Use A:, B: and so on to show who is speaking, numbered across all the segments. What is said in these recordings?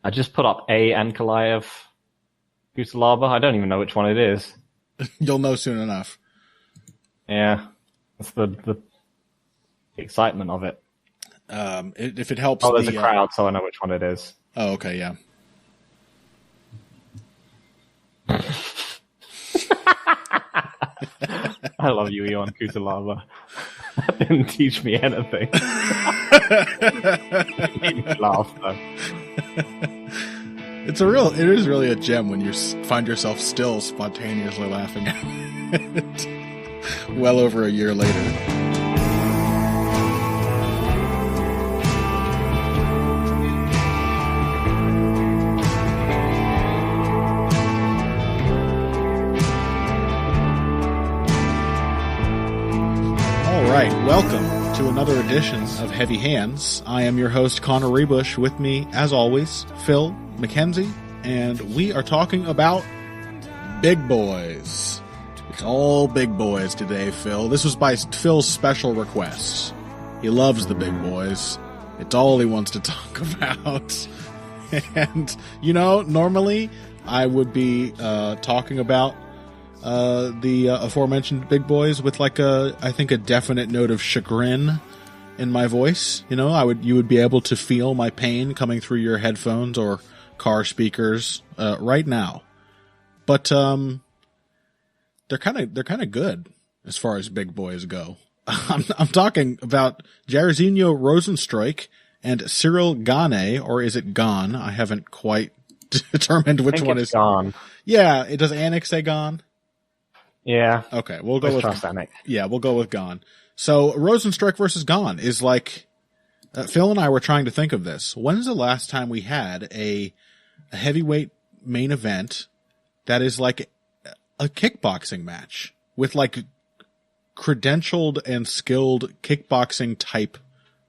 A: I just put up A. Ankalaev Kutalaba. I don't even know which one it is.
B: You'll know soon enough.
A: Yeah, that's the excitement of it.
B: If it helps.
A: Oh, there's a crowd, so I know which one it is.
B: Oh, okay, yeah.
A: I love you, Ion Kutalaba. That didn't teach me anything. It made me laugh, though.
B: It is really a gem when you find yourself still spontaneously laughing at it. Well over a year later. Welcome to another edition of Heavy Hands. I am your host, Connor Rebush. With me, as always, Phil McKenzie, and we are talking about big boys. It's all big boys today, Phil. This was by Phil's special request. He loves the big boys. It's all he wants to talk about. And, normally I would be talking about the aforementioned big boys with I think a definite note of chagrin in my voice. You would be able to feel my pain coming through your headphones or car speakers right now. But they're kind of good as far as big boys go. I'm talking about Jairzinho Rosenstruik and Cyril Gane, or is it Gane? I haven't quite determined which one is
A: Gane.
B: Yeah, does Anik say Gane?
A: Yeah.
B: Okay, we'll go with
A: Anik.
B: Yeah, we'll go with Gane. So Rosenstruik versus Gane is Phil and I were trying to think of this. When's the last time we had a heavyweight main event that is like a kickboxing match with credentialed and skilled kickboxing type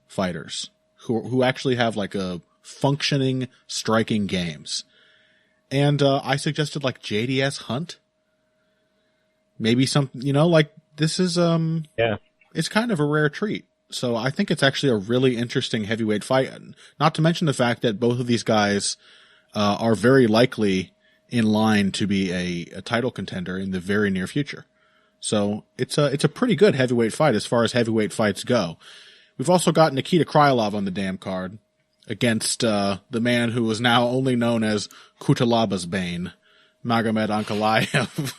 B: fighters who actually have a functioning striking games? And I suggested JDS Hunt. Maybe this is, it's kind of a rare treat. So I think it's actually a really interesting heavyweight fight. Not to mention the fact that both of these guys, are very likely in line to be a title contender in the very near future. So it's a pretty good heavyweight fight as far as heavyweight fights go. We've also got Nikita Krylov on the damn card against, the man who is now only known as Kutalaba's Bane, Magomed Ankalaev.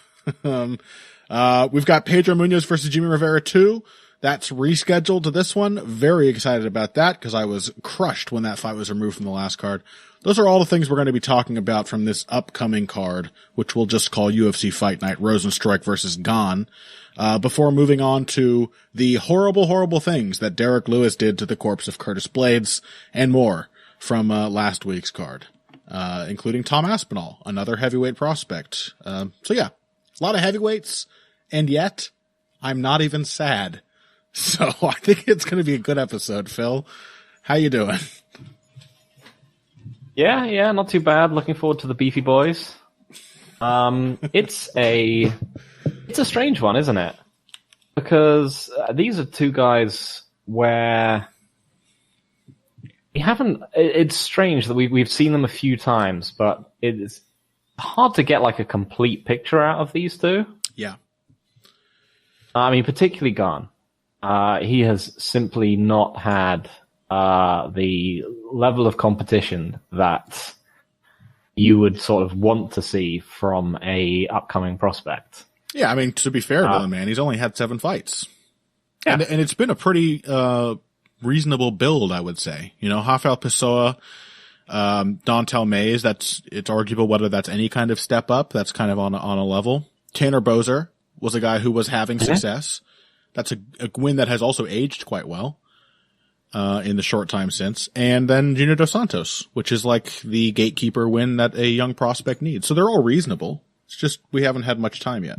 B: We've got Pedro Munoz versus Jimmy Rivera 2. That's rescheduled to this one. Very excited about that because I was crushed when that fight was removed from the last card. Those are all the things we're going to be talking about from this upcoming card, which we'll just call UFC Fight Night Rosenstruik versus Gane, before moving on to the horrible, horrible things that Derek Lewis did to the corpse of Curtis Blades and more from last week's card, including Tom Aspinall, another heavyweight prospect. So yeah. A lot of heavyweights, and yet I'm not even sad. So I think it's going to be a good episode, Phil. How you doing?
A: Yeah, not too bad. Looking forward to the beefy boys. It's a strange one, isn't it? Because these are two guys where we haven't. It's strange that we've seen them a few times, but it's hard to get a complete picture out of these two.
B: Yeah.
A: I mean, particularly Gane. He has simply not had the level of competition that you would sort of want to see from a upcoming prospect.
B: Yeah, I mean, to be fair to the man, he's only had 7 fights.
A: Yeah.
B: And it's been a pretty reasonable build, I would say. Rafael Pessoa, Dontel Mays, it's arguable whether that's any kind of step up. That's kind of on a level. Tanner Boser was a guy who was having success. That's a win that has also aged quite well, in the short time since. And then Junior Dos Santos, which is the gatekeeper win that a young prospect needs. So they're all reasonable. It's just, we haven't had much time yet.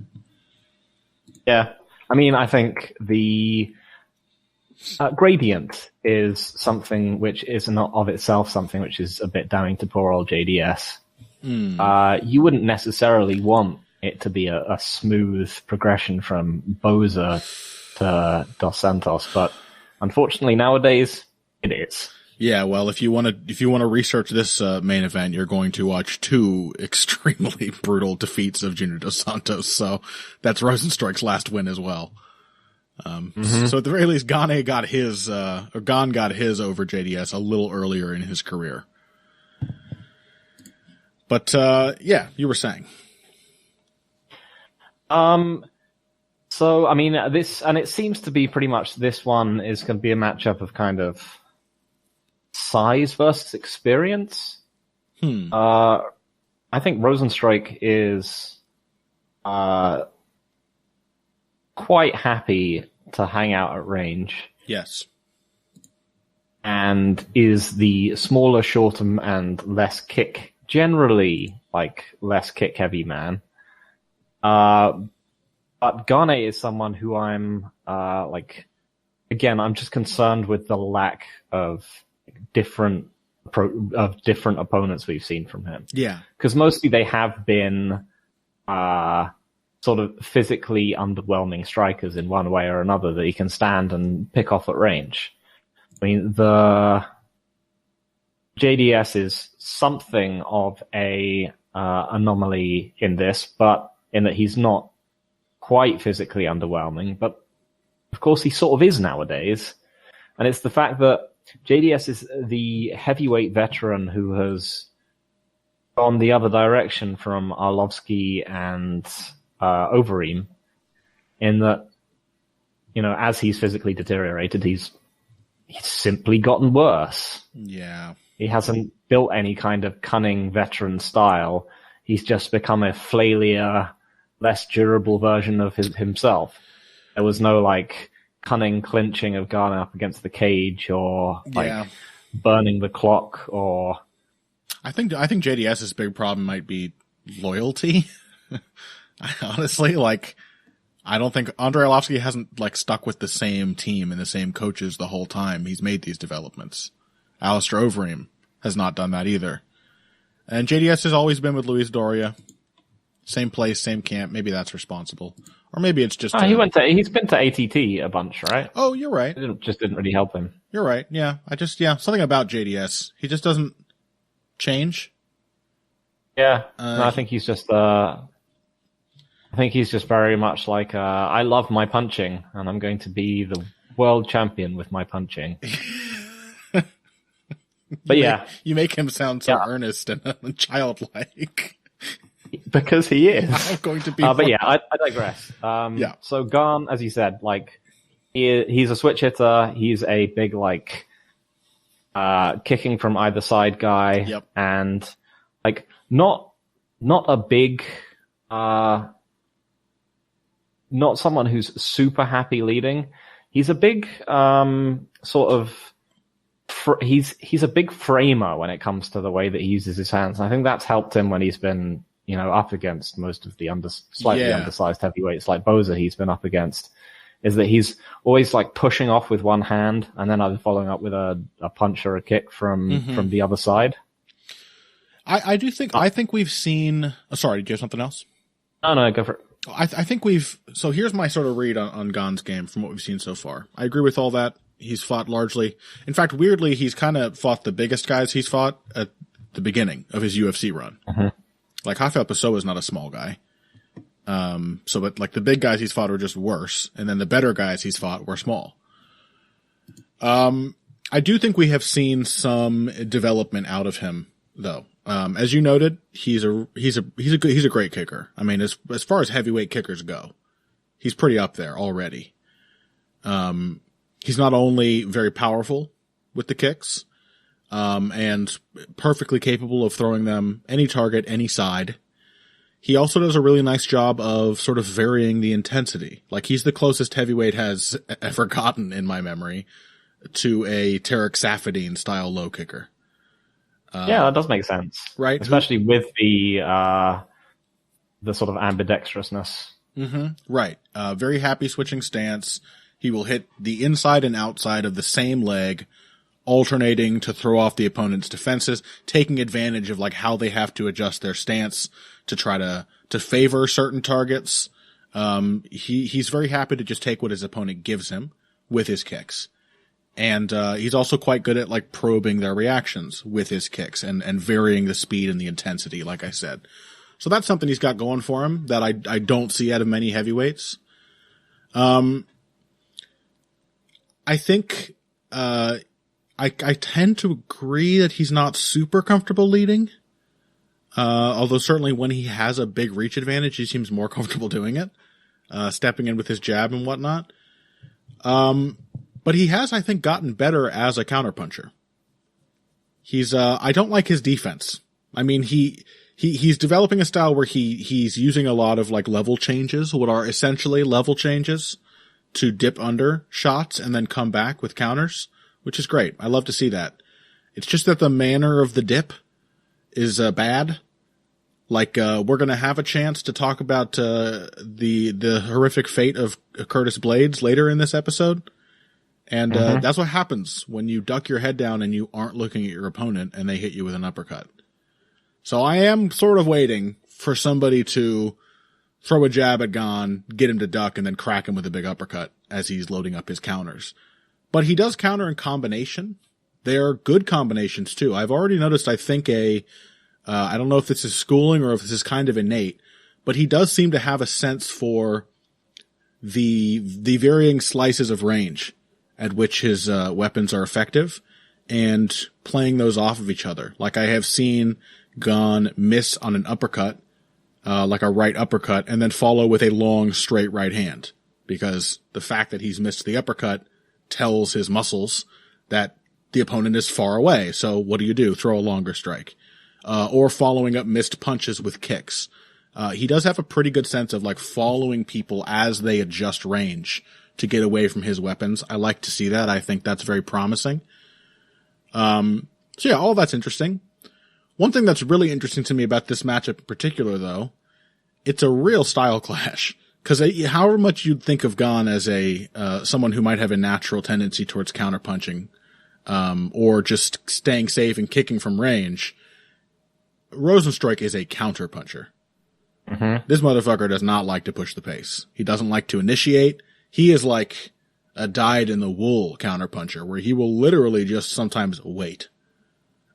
A: Yeah. I mean, I think the gradient is something which is not of itself something which is a bit damning to poor old JDS. You wouldn't necessarily want it to be a smooth progression from Boza to Dos Santos, but unfortunately nowadays it is.
B: Yeah, well, if you want to research this main event, you're going to watch 2 extremely brutal defeats of Junior Dos Santos. So that's Rosenstrike's last win as well. So at the very least, Gane got his over JDS a little earlier in his career. But yeah, you were saying.
A: So I mean, it seems to be pretty much this one is going to be a matchup of kind of size versus experience. I think Rosenstrike is quite happy to hang out at range.
B: Yes.
A: And is the smaller, shorter, and less kick, generally less kick heavy man. But Gane is someone who I'm again, I'm just concerned with the lack of different opponents we've seen from him.
B: Yeah.
A: Because mostly they have been sort of physically underwhelming strikers in one way or another that he can stand and pick off at range. I mean, the JDS is something of a anomaly in this, but in that he's not quite physically underwhelming, but of course he sort of is nowadays. And it's the fact that JDS is the heavyweight veteran who has gone the other direction from Arlovsky and Overeem, in that, you know, as he's physically deteriorated, he's simply gotten worse.
B: Yeah.
A: He hasn't built any kind of cunning veteran style. He's just become a flailier, less durable version of himself. There was no cunning clinching of Garner up against the cage or burning the clock or.
B: I think JDS's big problem might be loyalty. Honestly, I don't think Andrei Arlovsky hasn't stuck with the same team and the same coaches the whole time he's made these developments. Alistair Overeem has not done that either. And JDS has always been with Luis Doria. Same place, same camp. Maybe that's responsible. Or maybe it's just...
A: he's been to ATT a bunch, right?
B: Oh, you're right.
A: It just didn't really help him.
B: You're right. Yeah. Something about JDS. He just doesn't change.
A: Yeah. No, I think he's just... very much I love my punching, and I'm going to be the world champion with my punching. But
B: you make him sound so earnest and childlike.
A: Because he is.
B: I'm going to be.
A: But I digress. So Garn, as you said, he's a switch hitter. He's a big kicking from either side guy.
B: Yep.
A: And not a big. Not someone who's super happy leading. He's a big sort of. He's a big framer when it comes to the way that he uses his hands. And I think that's helped him when he's been, up against most of the slightly undersized heavyweights like Boza he's been up against, is that he's always pushing off with one hand and then either following up with a punch or a kick from the other side.
B: I think we've seen. Sorry, do you have something else?
A: No, go for it.
B: I think so here's my sort of read on Gon's game from what we've seen so far. I agree with all that. He's fought largely. In fact, weirdly, he's kind of fought the biggest guys he's fought at the beginning of his UFC run. Rafael Pessoa is not a small guy. But the big guys he's fought are just worse. And then the better guys he's fought were small. I do think we have seen some development out of him though. As you noted, he's a great kicker. I mean, as far as heavyweight kickers go, he's pretty up there already. He's not only very powerful with the kicks, and perfectly capable of throwing them any target, any side. He also does a really nice job of sort of varying the intensity. He's the closest heavyweight has ever gotten in my memory to a Tarek Safadine style low kicker.
A: That does make sense.
B: Right.
A: Especially with the sort of ambidextrousness.
B: Right. Very happy switching stance. He will hit the inside and outside of the same leg, alternating to throw off the opponent's defenses, taking advantage of how they have to adjust their stance to try to favor certain targets. He's very happy to just take what his opponent gives him with his kicks. And he's also quite good at like probing their reactions with his kicks and varying the speed and the intensity, like I said. So that's something he's got going for him that I don't see out of many heavyweights. I think I tend to agree that he's not super comfortable leading. Although certainly when he has a big reach advantage, he seems more comfortable doing it, stepping in with his jab and whatnot. But he has, I think, gotten better as a counterpuncher. He's, I don't like his defense. I mean, he's developing a style where he's using a lot of like level changes, what are essentially level changes, to dip under shots and then come back with counters, which is great. I love to see that. It's just that the manner of the dip is bad. Like, we're gonna have a chance to talk about the horrific fate of Curtis Blades later in this episode. And that's what happens when you duck your head down and you aren't looking at your opponent and they hit you with an uppercut. So I am sort of waiting for somebody to throw a jab at Gon, get him to duck, and then crack him with a big uppercut as he's loading up his counters. But he does counter in combination. They are good combinations too. I've already noticed, I think I don't know if this is schooling or if this is kind of innate, but he does seem to have a sense for the varying slices of range at which his weapons are effective and playing those off of each other. Like I have seen Gon miss on an uppercut, like a right uppercut, and then follow with a long straight right hand, because the fact that he's missed the uppercut tells his muscles that the opponent is far away. So what do? Throw a longer strike. Or following up missed punches with kicks. He does have a pretty good sense of like following people as they adjust range to get away from his weapons. I like to see that. I think that's very promising. So yeah, all that's interesting. One thing that's really interesting to me about this matchup in particular, though, it's a real style clash. Cause however much you'd think of Gon as someone who might have a natural tendency towards counterpunching, or just staying safe and kicking from range, Rosenstrike is a counterpuncher. This motherfucker does not like to push the pace. He doesn't like to initiate. He is like a dyed-in-the-wool counterpuncher, where he will literally just sometimes wait.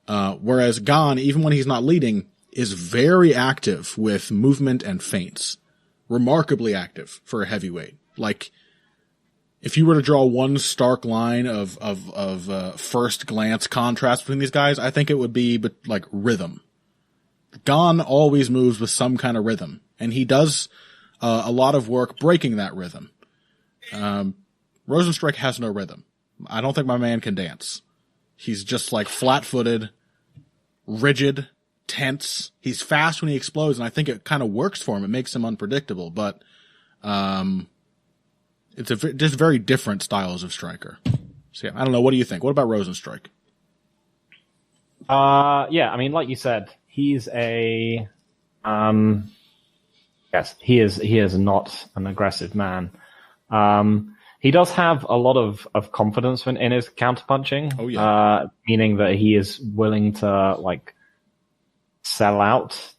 B: Whereas Gon, even when he's not leading, is very active with movement and feints. Remarkably active for a heavyweight. Like, if you were to draw one stark line of first glance contrast between these guys, I think it would be like rhythm. Gon always moves with some kind of rhythm, and he does a lot of work breaking that rhythm. Rosenstrike has no rhythm. I don't think my man can dance. He's just like flat-footed, rigid, tense. He's fast when he explodes, and I think it kind of works for him. It makes him unpredictable, but it's just very different styles of striker. So yeah, I don't know. What do you think? What about Rosenstrike?
A: Yeah, I mean, like you said, he's yes, he is not an aggressive man. He does have a lot of confidence in his counterpunching.
B: Oh, yeah.
A: Meaning that he is willing to like sell out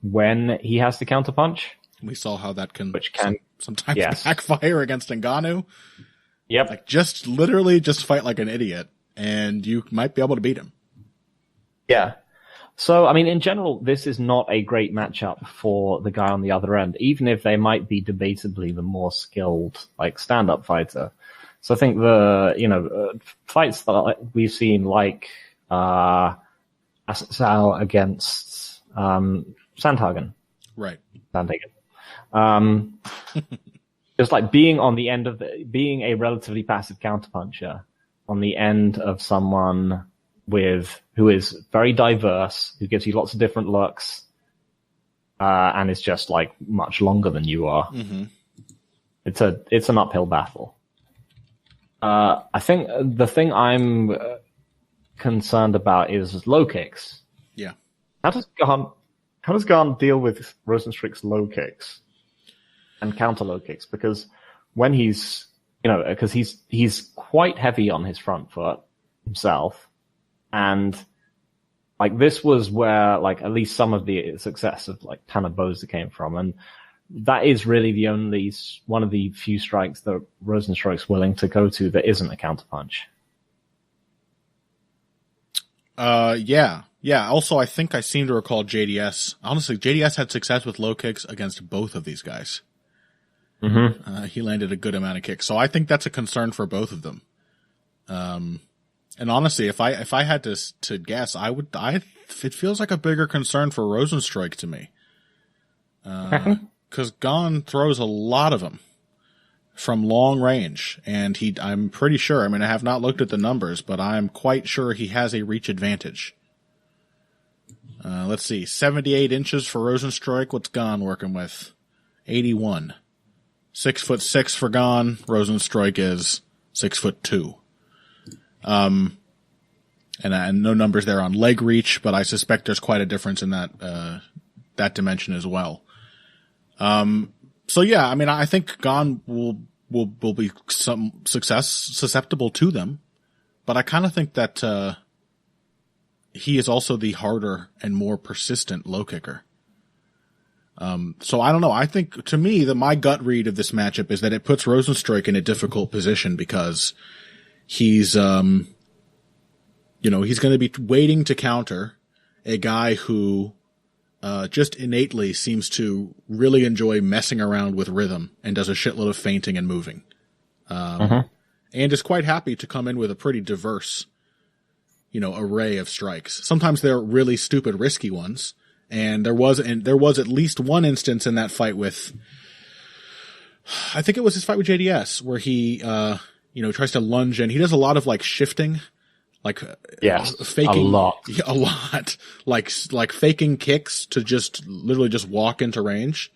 A: when he has to counterpunch.
B: We saw how that can sometimes
A: yes.
B: backfire against Ngannou.
A: Yep.
B: Like literally fight like an idiot, and you might be able to beat him.
A: Yeah. So, I mean, in general, this is not a great matchup for the guy on the other end, even if they might be debatably the more skilled, like, stand-up fighter. So I think fights that we've seen, like, Asao against, Sandhagen.
B: Right.
A: Sandhagen. Just like being on the end of being a relatively passive counterpuncher on the end of someone who is very diverse, who gives you lots of different looks, and is just like much longer than you are.
B: Mm-hmm.
A: It's an uphill battle. I think the thing I'm concerned about is low kicks.
B: Yeah.
A: How does Gon deal with Rosenstrike's low kicks and counter low kicks? Because when he's quite heavy on his front foot himself. And like this was where like at least some of the success of like Tanabosa came from. And that is really one of the few strikes that Rosenstruik's willing to go to that isn't a counterpunch.
B: Yeah. Also, I think I seem to recall JDS. Honestly, JDS had success with low kicks against both of these guys.
A: Mm-hmm.
B: He landed a good amount of kicks, so I think that's a concern for both of them. And honestly, if I had to guess, it feels like a bigger concern for Rosenstruik to me. Because Gon throws a lot of them from long range, and I'm pretty sure, I mean, I have not looked at the numbers, but I'm quite sure he has a reach advantage. Let's see, 78 inches for Rosenstruik. What's Gon working with? 81. 6'6" for Gon. Rosenstruik is 6'2". And no numbers there on leg reach, but I suspect there's quite a difference in that dimension as well. So yeah, I mean, I think Gon will be some susceptible to them, but I kind of think that, he is also the harder and more persistent low kicker. So I don't know. I think, to me, my gut read of this matchup is that it puts Rosenstruik in a difficult position because he's going to be waiting to counter a guy who just innately seems to really enjoy messing around with rhythm and does a shitload of feinting and moving. And is quite happy to come in with a pretty diverse, array of strikes. Sometimes they're really stupid, risky ones. And there was at least one instance in that fight with, I think it was his fight with JDS, where he, tries to lunge in. He does a lot of shifting, faking a lot, like faking kicks to literally just walk into range.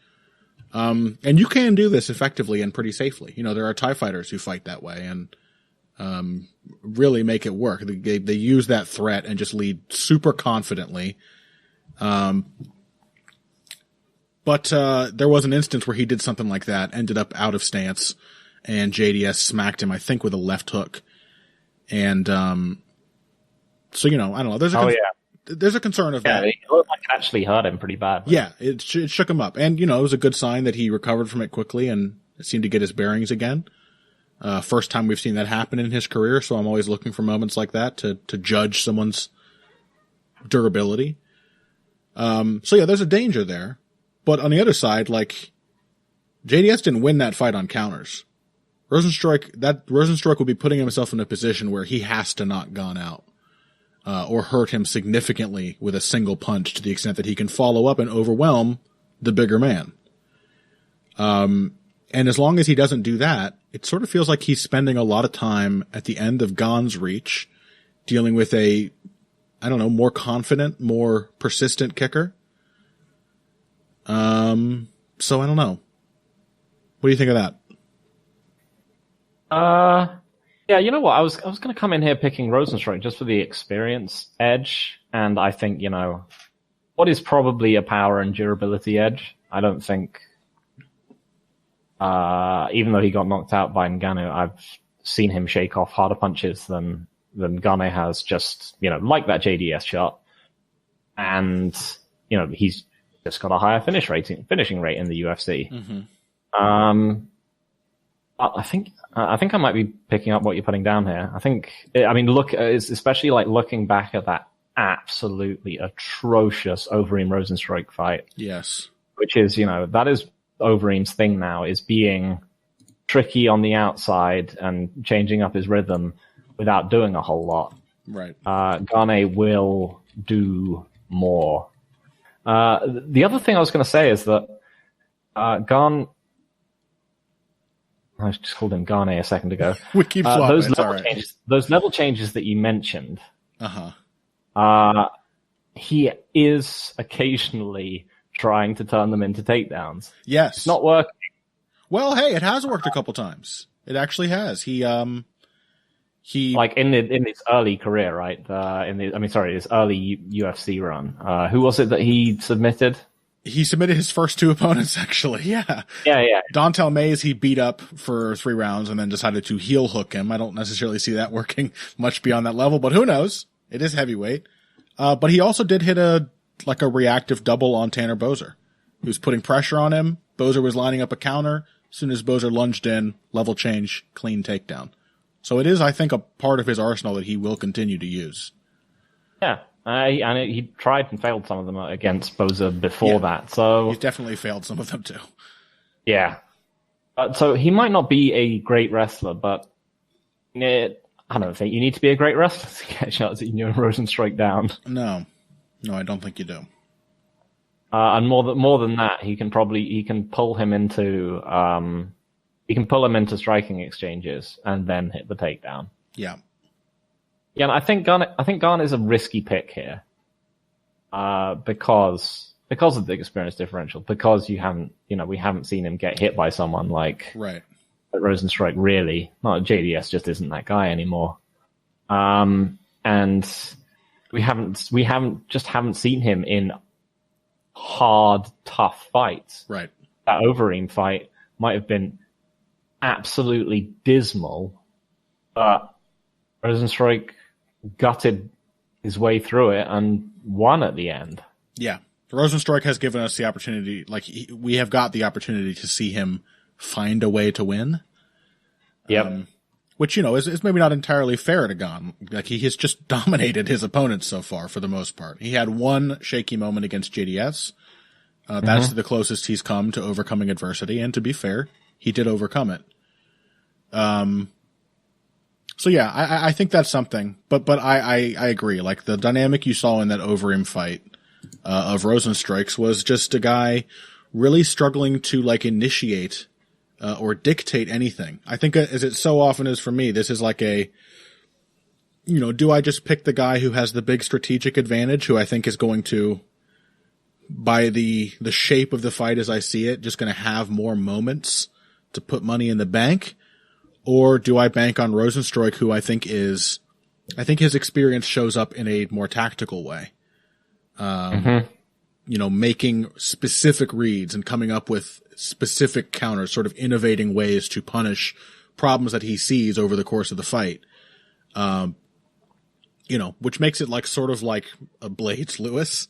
B: And you can do this effectively and pretty safely. There are TIE fighters who fight that way and, really make it work. They use that threat and just lead super confidently. But there was an instance where he did something like that, ended up out of stance, and JDS smacked him, I think, with a left hook. And, so, I don't know. There's a concern of that.
A: Yeah, it looked like it actually hurt him pretty bad.
B: Yeah, it shook him up. And, it was a good sign that he recovered from it quickly and seemed to get his bearings again. First time we've seen that happen in his career, so I'm always looking for moments like that to judge someone's durability. So yeah, there's a danger there. But on the other side, JDS didn't win that fight on counters. Rosenstruik will be putting himself in a position where he has to knock Gon out, or hurt him significantly with a single punch to the extent that he can follow up and overwhelm the bigger man. And as long as he doesn't do that, it sort of feels like he's spending a lot of time at the end of Gon's reach dealing with more confident, more persistent kicker. So I don't know. What do you think of that?
A: Yeah, you know what? I was going to come in here picking Rosenstruik just for the experience edge, and I think, what is probably a power and durability edge. I don't think, even though he got knocked out by Ngannou, I've seen him shake off harder punches than Gane has, just, like that JDS shot. And, he's just got a higher finishing rate in the UFC. Mm-hmm. I think I might be picking up what you're putting down here. Especially looking back at that absolutely atrocious Overeem Rosenstruik fight.
B: Yes.
A: Which is, that is Overeem's thing now, is being tricky on the outside and changing up his rhythm without doing a whole lot.
B: Right.
A: Gane will do more. The other thing I was going to say is that Gon, I just called him Gane a second ago.
B: We keep swapping.
A: Those level changes that you mentioned. He is occasionally trying to turn them into takedowns.
B: Yes.
A: It's not working.
B: Well, hey, it has worked a couple times. It actually has. He
A: in his early career, right? His early UFC run. Who was it that he submitted?
B: He submitted his first two opponents, actually. Yeah.
A: Yeah.
B: Dontel Mays, he beat up for 3 rounds and then decided to heel hook him. I don't necessarily see that working much beyond that level, but who knows? It is heavyweight. But he also did hit a reactive double on Tanner Boser, who's putting pressure on him, Bozer was lining up a counter. As soon as Bozer lunged in, level change, clean takedown. So it is, I think, a part of his arsenal that he will continue to use.
A: Yeah, and he tried and failed some of them against Bozer before that. So
B: he's definitely failed some of them too.
A: Yeah. So he might not be a great wrestler, but I don't think you need to be a great wrestler to get shots at Rosenstrike down.
B: No, I don't think you do.
A: And more than that, he can pull him into striking exchanges and then hit the takedown.
B: Yeah.
A: Yeah, and I think Garn is a risky pick here. Because of the experience differential, because we haven't seen him get hit by someone like Rosenstrike, really. Not JDS just isn't that guy anymore. And we haven't seen him in hard, tough fights.
B: Right.
A: That Overeem fight might have been absolutely dismal, but Rosenstrike gutted his way through it and won at the end.
B: Yeah. Rosenstrike has given us the opportunity, we have got the opportunity to see him find a way to win.
A: Yep.
B: Which, is maybe not entirely fair to Gon. He has just dominated his opponents so far for the most part. He had one shaky moment against JDS. That's the closest he's come to overcoming adversity. And to be fair, he did overcome it. So yeah, I think that's something, but I agree. Like the dynamic you saw in that Overeem fight, of Rosenstrike's was just a guy really struggling to initiate, or dictate anything. I think as it so often is for me, this is like do I just pick the guy who has the big strategic advantage, who I think is going to, by the shape of the fight as I see it, just going to have more moments to put money in the bank? Or do I bank on Rosenstrike, who I think his experience shows up in a more tactical way? Making specific reads and coming up with specific counters, sort of innovating ways to punish problems that he sees over the course of the fight. Which makes it sort of like a Blades Lewis,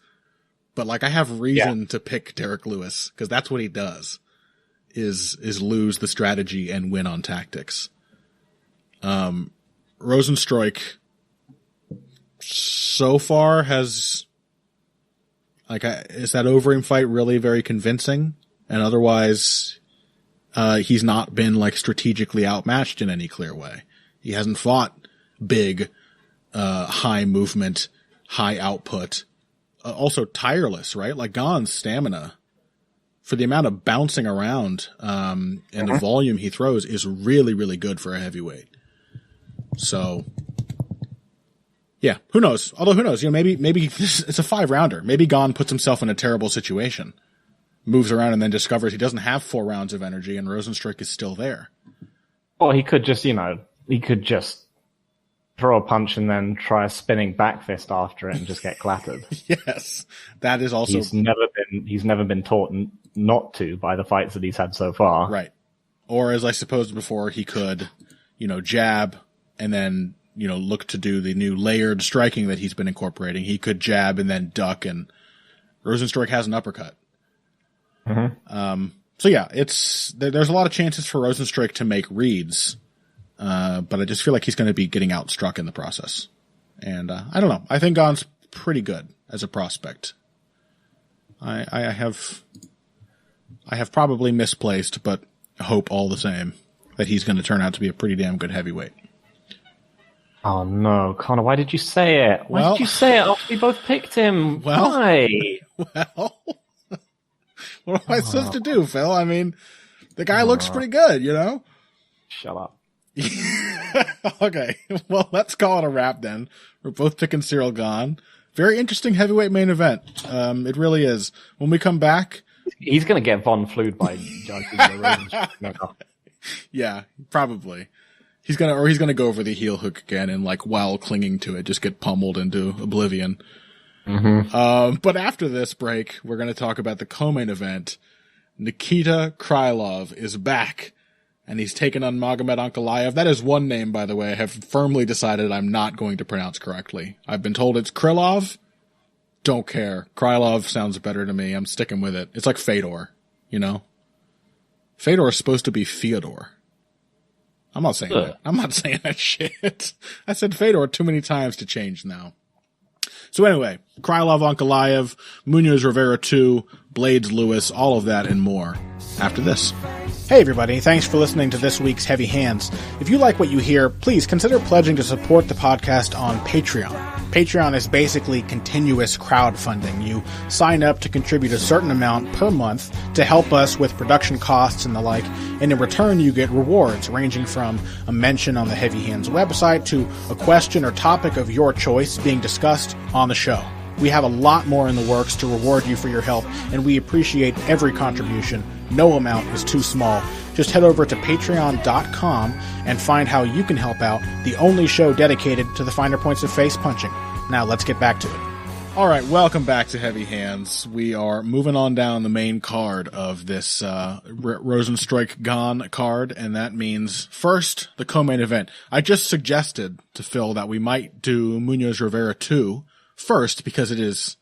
B: but I have reason to pick Derek Lewis, because that's what he does, is lose the strategy and win on tactics. Rosenstrike so far has, is that Overeem fight really very convincing? And otherwise, he's not been strategically outmatched in any clear way. He hasn't fought big, high movement, high output, also tireless, right? Gon's stamina, for the amount of bouncing around, and the volume he throws, is really, really good for a heavyweight. So, yeah, who knows? Although who knows? Maybe it's a 5-rounder. Maybe Gon puts himself in a terrible situation, moves around, and then discovers he doesn't have 4 rounds of energy, and Rosenstrike is still there.
A: Well, he could just, throw a punch and then try a spinning back fist after it and just get clattered.
B: Yes, that is also.
A: He's never been taught not to by the fights that he's had so far.
B: Right. Or as I supposed before, he could, jab and then, look to do the new layered striking that he's been incorporating. He could jab and then duck, and Rosenstrike has an uppercut. So yeah, there's a lot of chances for Rosenstrike to make reads. But I just feel like he's going to be getting outstruck in the process. And, I don't know. I think Gon's pretty good as a prospect. I have probably misplaced, but hope all the same that he's going to turn out to be a pretty damn good heavyweight.
A: Oh no, Connor, why did you say it? Why did you say it after we both picked him? Why?
B: Well, what am I supposed to do, Phil? I mean, the guy looks pretty good,
A: Shut up.
B: Okay, well, let's call it a wrap then. We're both picking Cyril Gahn. Very interesting heavyweight main event. It really is. When we come back,
A: he's going to get Von Flued by Rosenstrike.
B: Yeah, probably. He's gonna go over the heel hook again and while clinging to it, just get pummeled into oblivion. But after this break, we're gonna talk about the co-main event. Nikita Krylov is back, and he's taken on Magomed Ankalaev. That is one name, by the way, I have firmly decided I'm not going to pronounce correctly. I've been told it's Krylov. Don't care. Krylov sounds better to me. I'm sticking with it. It's like Fedor, Fedor is supposed to be Fyodor. I'm not saying that. I'm not saying that shit. I said Fedor too many times to change now. So anyway, Krylov, Ankalaev, Munoz, Rivera 2, Blades, Lewis, all of that and more after this.
C: Hey everybody, thanks for listening to this week's Heavy Hands. If you like what you hear, please consider pledging to support the podcast on Patreon. Patreon is basically continuous crowdfunding. You sign up to contribute a certain amount per month to help us with production costs and the like, and in return you get rewards ranging from a mention on the Heavy Hands website to a question or topic of your choice being discussed on the show. We have a lot more in the works to reward you for your help, and we appreciate every contribution. No amount is too small. Just head over to patreon.com and find how you can help out, the only show dedicated to the finer points of face punching. Now let's get back to it.
B: All right, welcome back to Heavy Hands. We are moving on down the main card of this Rosenstrike Gone card, and that means first, the co-main event. I just suggested to Phil that we might do Munoz Rivera 2 first because it is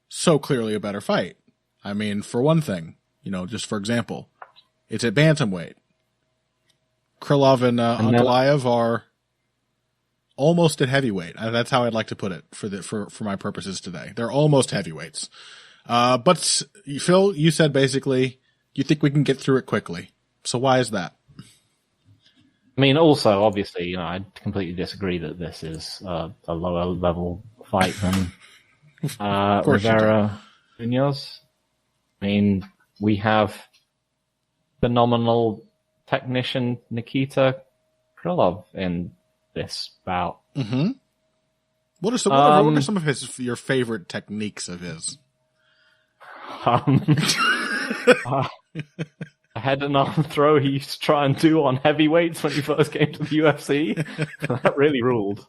B: so clearly a better fight. I mean, for one thing, just for example, it's at bantamweight. Krylov and Ankalaev are almost at heavyweight. That's how I'd like to put it for my purposes today. They're almost heavyweights. But Phil, you said basically you think we can get through it quickly. So why is that?
A: I mean, also, obviously, I completely disagree that this is a lower level fight than Rivera Munoz. I mean, we have phenomenal technician Nikita Krylov in this bout.
B: Mm-hmm. What are some of your favorite techniques of his?
A: A head and arm throw he used to try and do on heavyweights when he first came to the UFC. That really ruled.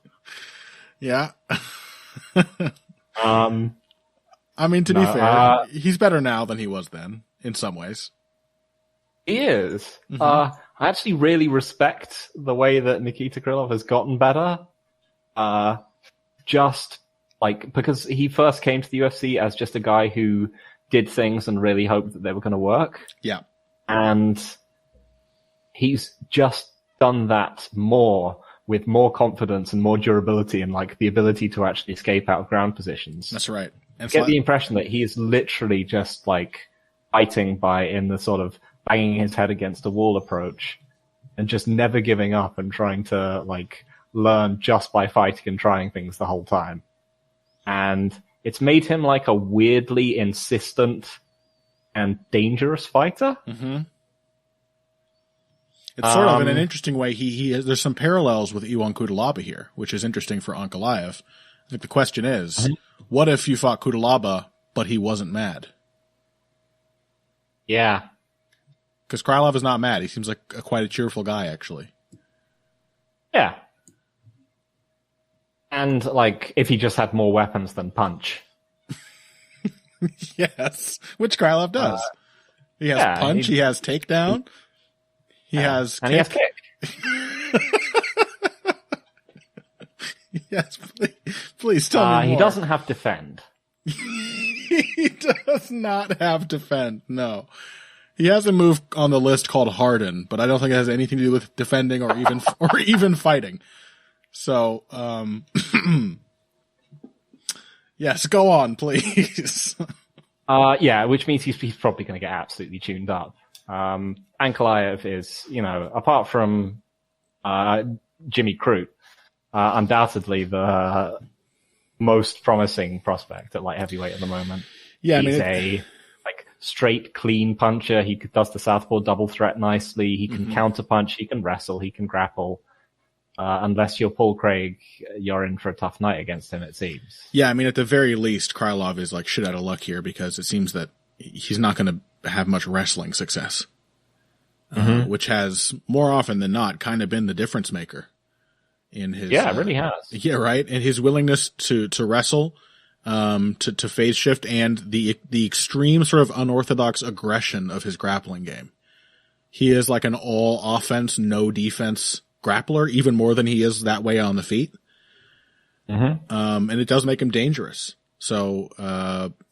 B: Yeah. I mean, to be fair, he's better now than he was then, in some ways.
A: He is.
B: Mm-hmm.
A: I actually really respect the way that Nikita Krylov has gotten better. Because he first came to the UFC as just a guy who did things and really hoped that they were going to work.
B: Yeah.
A: And he's just done that more with more confidence and more durability and the ability to actually escape out of ground positions.
B: That's right.
A: And get the impression that he is literally just fighting in the sort of banging his head against a wall approach and just never giving up and trying to learn just by fighting and trying things the whole time. And it's made him a weirdly insistent and dangerous fighter.
B: Mm-hmm. It's sort of in an interesting way. There's some parallels with Iwan Kudalaba here, which is interesting for Ankalaev. I think the question is, what if you fought Kudalaba, but he wasn't mad?
A: Yeah.
B: Because Krylov is not mad. He seems like quite a cheerful guy, actually.
A: Yeah. And, if he just had more weapons than punch.
B: Yes, which Krylov does. He has punch, he has takedown, he has
A: kick. He has kick.
B: Yes, please tell me more.
A: He doesn't have defend.
B: He does not have defend, no. He has a move on the list called Harden, but I don't think it has anything to do with defending or even fighting. So, yes, go on, please.
A: Which means he's probably going to get absolutely tuned up. Ankalaev is, apart from Jimmy Crute, undoubtedly the most promising prospect at light heavyweight at the moment.
B: Yeah,
A: he's a straight, clean puncher. He does the southpaw double threat nicely. He can counter punch. He can wrestle. He can grapple. Unless you're Paul Craig, you're in for a tough night against him, it seems.
B: Yeah, I mean, at the very least, Krylov is shit out of luck here because it seems that he's not going to have much wrestling success, which has, more often than not, kind of been the difference maker in his...
A: Yeah, it really has.
B: Yeah, right? And his willingness to wrestle, to phase shift, and the extreme sort of unorthodox aggression of his grappling game. He is an all offense, no defense grappler, even more than he is that way on the feet. And it does make him dangerous. So,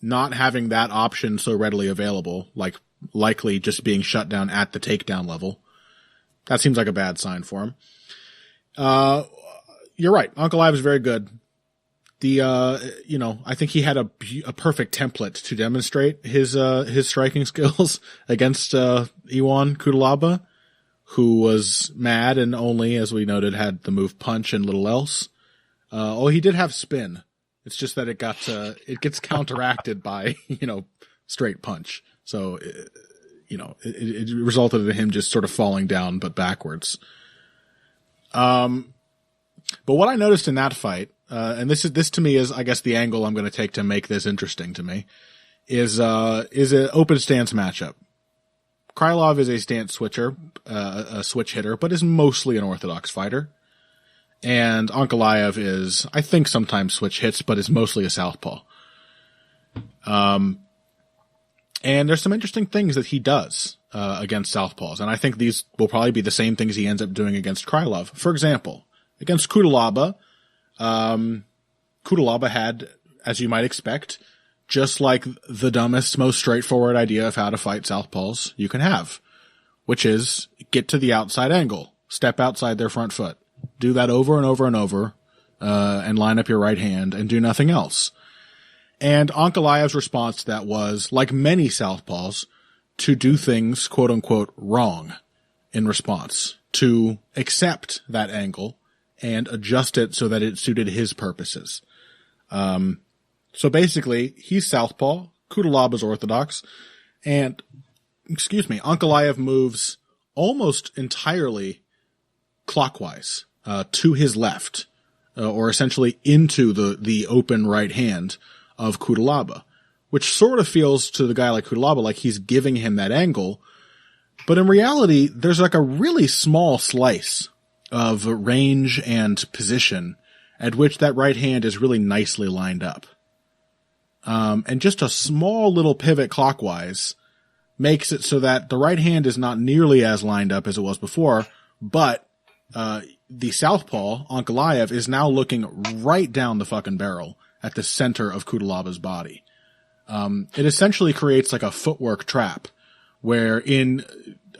B: not having that option so readily available, likely just being shut down at the takedown level. That seems like a bad sign for him. You're right. Ankalaev is very good. I think he had a perfect template to demonstrate his striking skills against Iwan Cutelaba, who was mad and only, as we noted, had the move punch and little else. He did have spin. It's just that it gets counteracted by, straight punch. So, it resulted in him just sort of falling down, but backwards. But what I noticed in that fight, and this to me is, I guess, the angle I'm going to take to make this interesting to me, is an open stance matchup. Krylov is a stance switcher, a switch hitter, but is mostly an orthodox fighter. And Ankalaev is, I think, sometimes switch hits, but is mostly a southpaw. And there's some interesting things that he does against southpaws, and I think these will probably be the same things he ends up doing against Krylov. For example, against Cutelaba, Cutelaba had, as you might expect, just like the dumbest, most straightforward idea of how to fight southpaws you can have, which is get to the outside angle, step outside their front foot, do that over and over and over, and line up your right hand and do nothing else. And Ankalaev's response to that was, like many southpaws, to do things quote unquote wrong in response, to accept that angle and adjust it so that it suited his purposes. So basically, he's southpaw, Cutelaba's orthodox, and, Ankalaev moves almost entirely clockwise, to his left, or essentially into the open right hand of Cutelaba, which sort of feels to the guy like Cutelaba like he's giving him that angle. But in reality, there's like a really small slice of range and position at which that right hand is really nicely lined up. And just a small little pivot clockwise makes it so that the right hand is not nearly as lined up as it was before, but the southpaw, Ankalaev, is now looking right down the fucking barrel at the center of Cutelaba's body. It essentially creates like a footwork trap, where in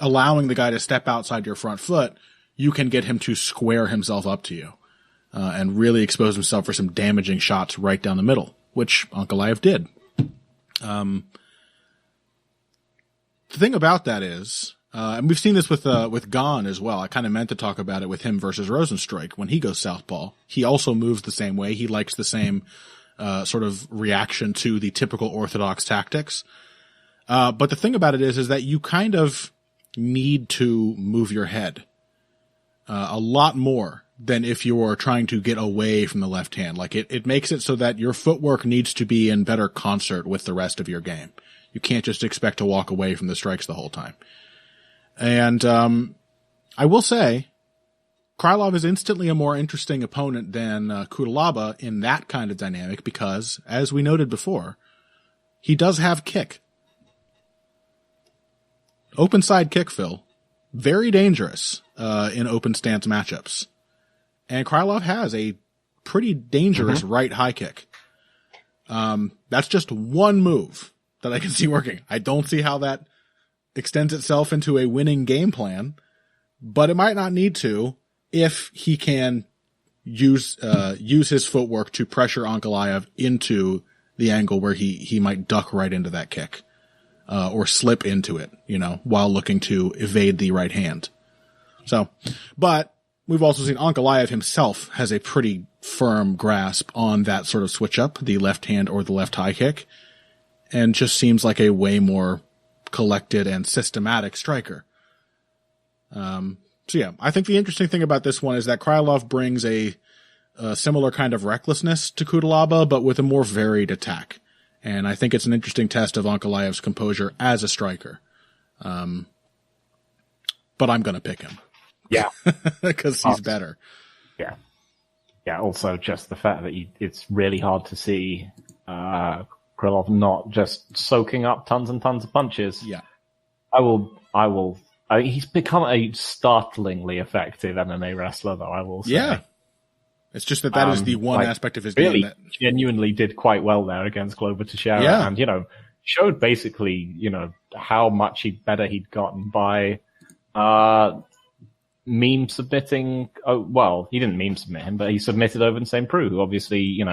B: allowing the guy to step outside your front foot, you can get him to square himself up to you, and really expose himself for some damaging shots right down the middle, which Ankalaev did. The thing about that is, and we've seen this with Gon as well. I kind of meant to talk about it with him versus Rosenstrike. When he goes southpaw, he also moves the same way. He likes the same sort of reaction to the typical orthodox tactics. But the thing about it is that you kind of need to move your head a lot more than if you are trying to get away from the left hand. Like it makes it so that your footwork needs to be in better concert with the rest of your game. You can't just expect to walk away from the strikes the whole time. And I will say, Krylov is instantly a more interesting opponent than Cutelaba in that kind of dynamic because, as we noted before, he does have kick. Open side kick, Phil. Very dangerous in open stance matchups. And Krylov has a pretty dangerous right high kick. That's just one move that I can see working. I don't see how that extends itself into a winning game plan, but it might not need to if he can use his footwork to pressure Ankalaev into the angle where he might duck right into that kick, or slip into it, while looking to evade the right hand. So, but we've also seen Ankalaev himself has a pretty firm grasp on that sort of switch up, the left hand or the left high kick, and just seems like a way more collected and systematic striker. So yeah, I think the interesting thing about this one is that Krylov brings a similar kind of recklessness to Cutelaba, but with a more varied attack. And I think it's an interesting test of Ankalaev's composure as a striker. But I'm going to pick him.
A: Yeah.
B: Because he's better.
A: Yeah. Yeah, also just the fact that it's really hard to see Krylov not just soaking up tons and tons of punches.
B: Yeah.
A: He's become a startlingly effective MMA wrestler, though, I will say.
B: Yeah. It's just that is the one aspect of his
A: really
B: game that
A: genuinely did quite well there against Glover Teixeira.
B: Yeah.
A: And, showed basically, how much better he'd gotten by meme submitting. Oh, well, he didn't meme submit him, but he submitted over the same crew, who obviously,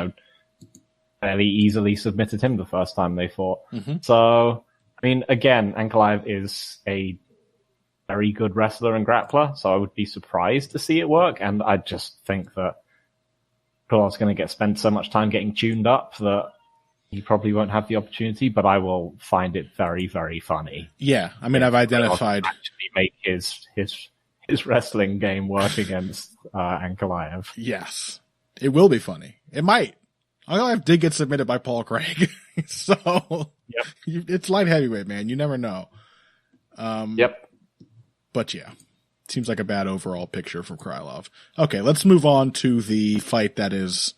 A: fairly easily submitted him the first time they fought.
B: Mm-hmm.
A: So, I mean, again, Ankalaev is a very good wrestler and grappler, so I would be surprised to see it work, and I just think that Kryllov's going to spend so much time getting tuned up that he probably won't have the opportunity, but I will find it very, very funny.
B: Yeah, I mean, I've identified...
A: actually make his wrestling game work against Ankalaev.
B: Yes. It will be funny. It might. Ankalaev did get submitted by Paul Craig, so
A: yep.
B: It's light heavyweight, man. You never know.
A: Yep.
B: But yeah, seems like a bad overall picture for Krylov. Okay, let's move on to the fight that is,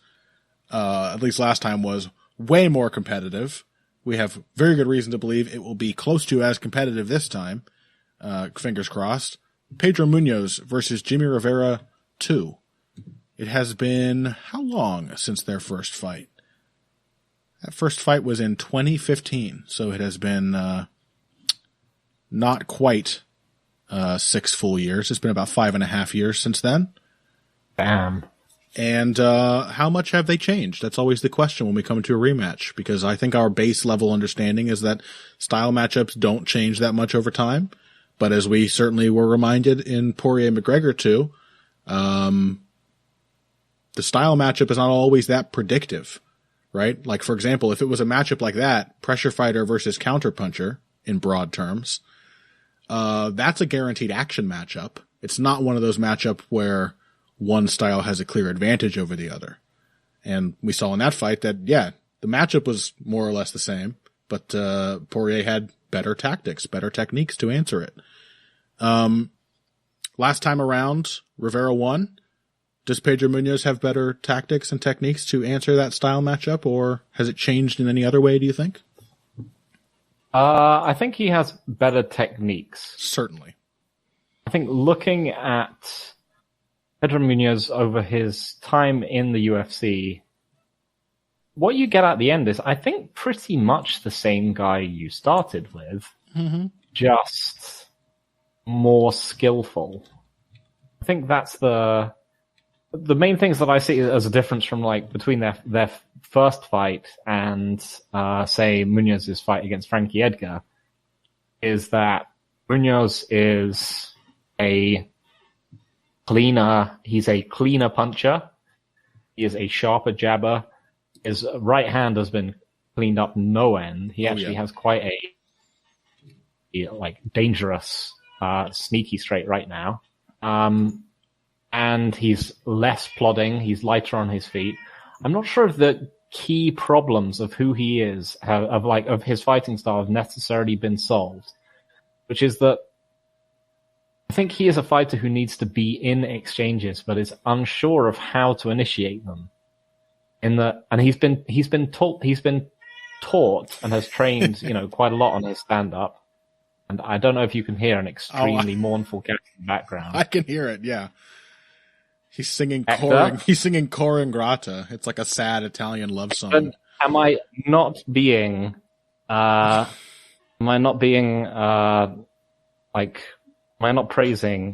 B: at least last time, was way more competitive. We have very good reason to believe it will be close to as competitive this time. Fingers crossed. Pedro Munoz versus Jimmy Rivera 2. It has been how long since their first fight? That first fight was in 2015, so it has been not quite 6 full years. It's been about 5.5 years since then.
A: Damn.
B: And how much have they changed? That's always the question when we come to a rematch, because I think our base level understanding is that style matchups don't change that much over time. But as we certainly were reminded in Poirier-McGregor 2, the style matchup is not always that predictive, right? Like, for example, if it was a matchup like that, pressure fighter versus counterpuncher, in broad terms, that's a guaranteed action matchup. It's not one of those matchups where one style has a clear advantage over the other. And we saw in that fight that, yeah, the matchup was more or less the same, but Poirier had better tactics, better techniques to answer it. Last time around, Rivera won. Does Pedro Munoz have better tactics and techniques to answer that style matchup, or has it changed in any other way, do you think?
A: I think he has better techniques.
B: Certainly.
A: I think looking at Pedro Munoz over his time in the UFC, what you get at the end is, I think, pretty much the same guy you started with, just more skillful. I think that's the main things that I see as a difference from between their first fight and say Munoz's fight against Frankie Edgar is that Munoz is he's a cleaner puncher. He is a sharper jabber. His right hand has been cleaned up no end. He actually has quite a dangerous sneaky straight right now. And he's less plodding. He's lighter on his feet. I'm not sure if the key problems of who he is of his fighting style have necessarily been solved, which is that I think he is a fighter who needs to be in exchanges, but is unsure of how to initiate them. And he's been taught and has trained, quite a lot on his stand-up. And I don't know if you can hear an extremely mournful cat in the background.
B: I can hear it, yeah. He's singing Cor Ingrata. It's like a sad Italian love song.
A: But am I not praising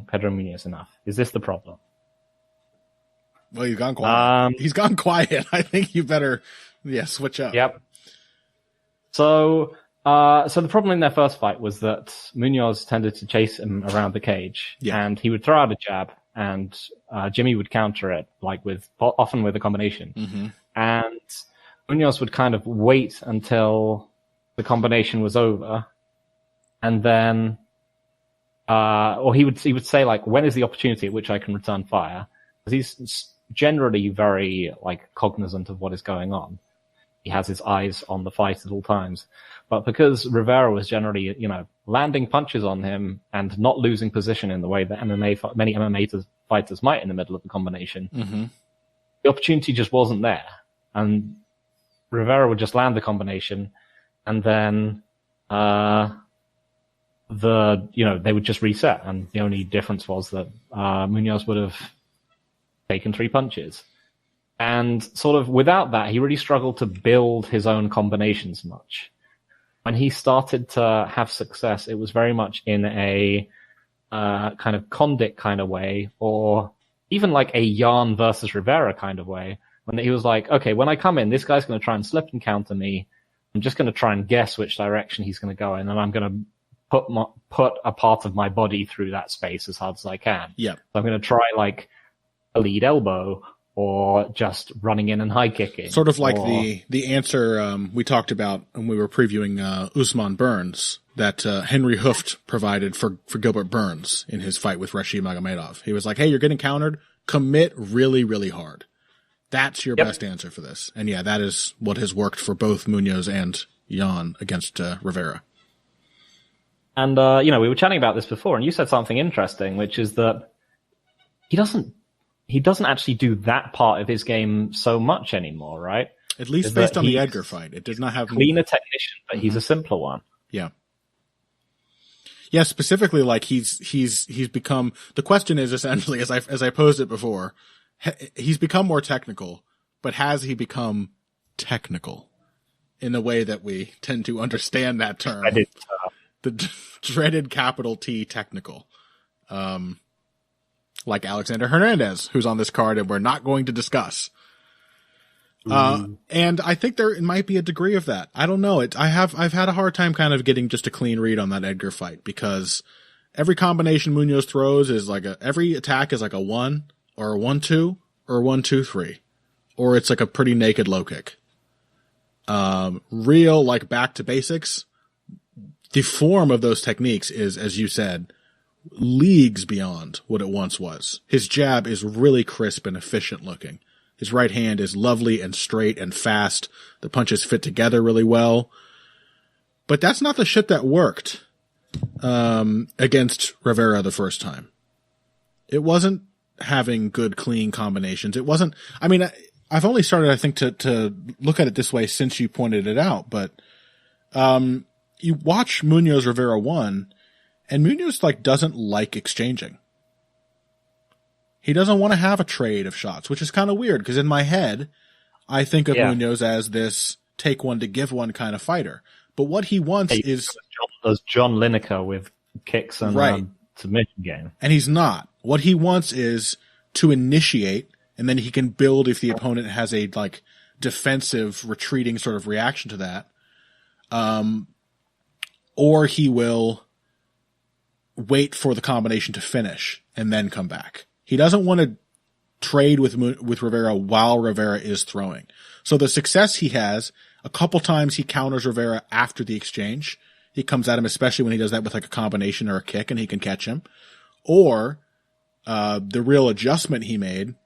A: Pedro Munoz enough? Is this the problem?
B: Well, he's gone quiet. He's gone quiet. I think you better, switch up.
A: Yep. So the problem in their first fight was that Munoz tended to chase him around the cage, and he would throw out a jab, and Jimmy would counter it, often with a combination. And Munoz would kind of wait until the combination was over, and then, or he would say when is the opportunity at which I can return fire? Because he's generally very cognizant of what is going on. He has his eyes on the fight at all times. But because Rivera was generally, landing punches on him and not losing position in the way that many MMA fighters might in the middle of the combination, the opportunity just wasn't there. And Rivera would just land the combination, and then they would just reset. And the only difference was that Munoz would have taken 3 punches. And sort of without that, he really struggled to build his own combinations much. when he started to have success, it was very much in a kind of Condit kind of way, or even like a Jan versus Rivera kind of way, when he was like, okay, when I come in, this guy's going to try and slip and counter me. I'm just going to try and guess which direction he's going to go in, and I'm going to put a part of my body through that space as hard as I can.
B: Yeah.
A: So I'm going to try like a lead elbow, or just running in and high kicking.
B: Sort of like the answer we talked about when we were previewing Usman Burns that Henry Hooft provided for Gilbert Burns in his fight with Rashid Magomedov. He was like, hey, you're getting countered. Commit really, really hard. That's your best answer for this. And yeah, that is what has worked for both Munoz and Jan against Rivera.
A: And, we were chatting about this before, and you said something interesting, which is that he doesn't actually do that part of his game so much anymore, right?
B: At least based on the Edgar fight. It did not have
A: cleaner technician, but he's a simpler one.
B: Yeah. Yeah, specifically, like he's become, the question is essentially, as I posed it before, he's become more technical, but has he become technical in the way that we tend to understand that term? The dreaded capital T technical. Like Alexander Hernandez, who's on this card and we're not going to discuss. And I think there might be a degree of that. I don't know. I've had a hard time kind of getting just a clean read on that Edgar fight, because every combination Munoz throws is like every attack is like a 1 or a 1-2 or a 1-2-3, or it's like a pretty naked low kick. Real, like back to basics. The form of those techniques is, as you said, leagues beyond what it once was. His jab is really crisp and efficient looking. His right hand is lovely and straight and fast. The punches fit together really well. But that's not the shit that worked against Rivera the first time. It wasn't having good, clean combinations. It wasn't, I mean, I've only started, I think, to look at it this way since you pointed it out, but you watch Munoz Rivera 1, and Munoz doesn't like exchanging. He doesn't want to have a trade of shots, which is kind of weird, because in my head, I think of Munoz as this take one to give one kind of fighter. But what he wants is
A: those John Lineker with kicks and submission game.
B: And he's not. What he wants is to initiate, and then he can build if the opponent has a defensive, retreating sort of reaction to that. Or he will wait for the combination to finish and then come back. He doesn't want to trade with Rivera while Rivera is throwing. So the success he has, a couple times he counters Rivera after the exchange. He comes at him, especially when he does that with a combination or a kick, and he can catch him. Or the real adjustment he made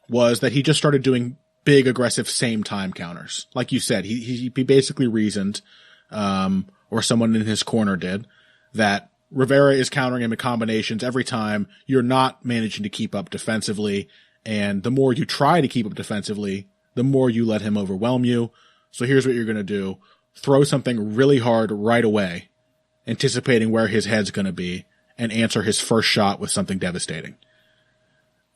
B: was that he just started doing big, aggressive, same time counters. Like you said, he basically reasoned, or someone in his corner did, that Rivera is countering him in combinations every time. You're not managing to keep up defensively, and the more you try to keep up defensively, the more you let him overwhelm you. So here's what you're going to do. Throw something really hard right away, anticipating where his head's going to be, and answer his first shot with something devastating.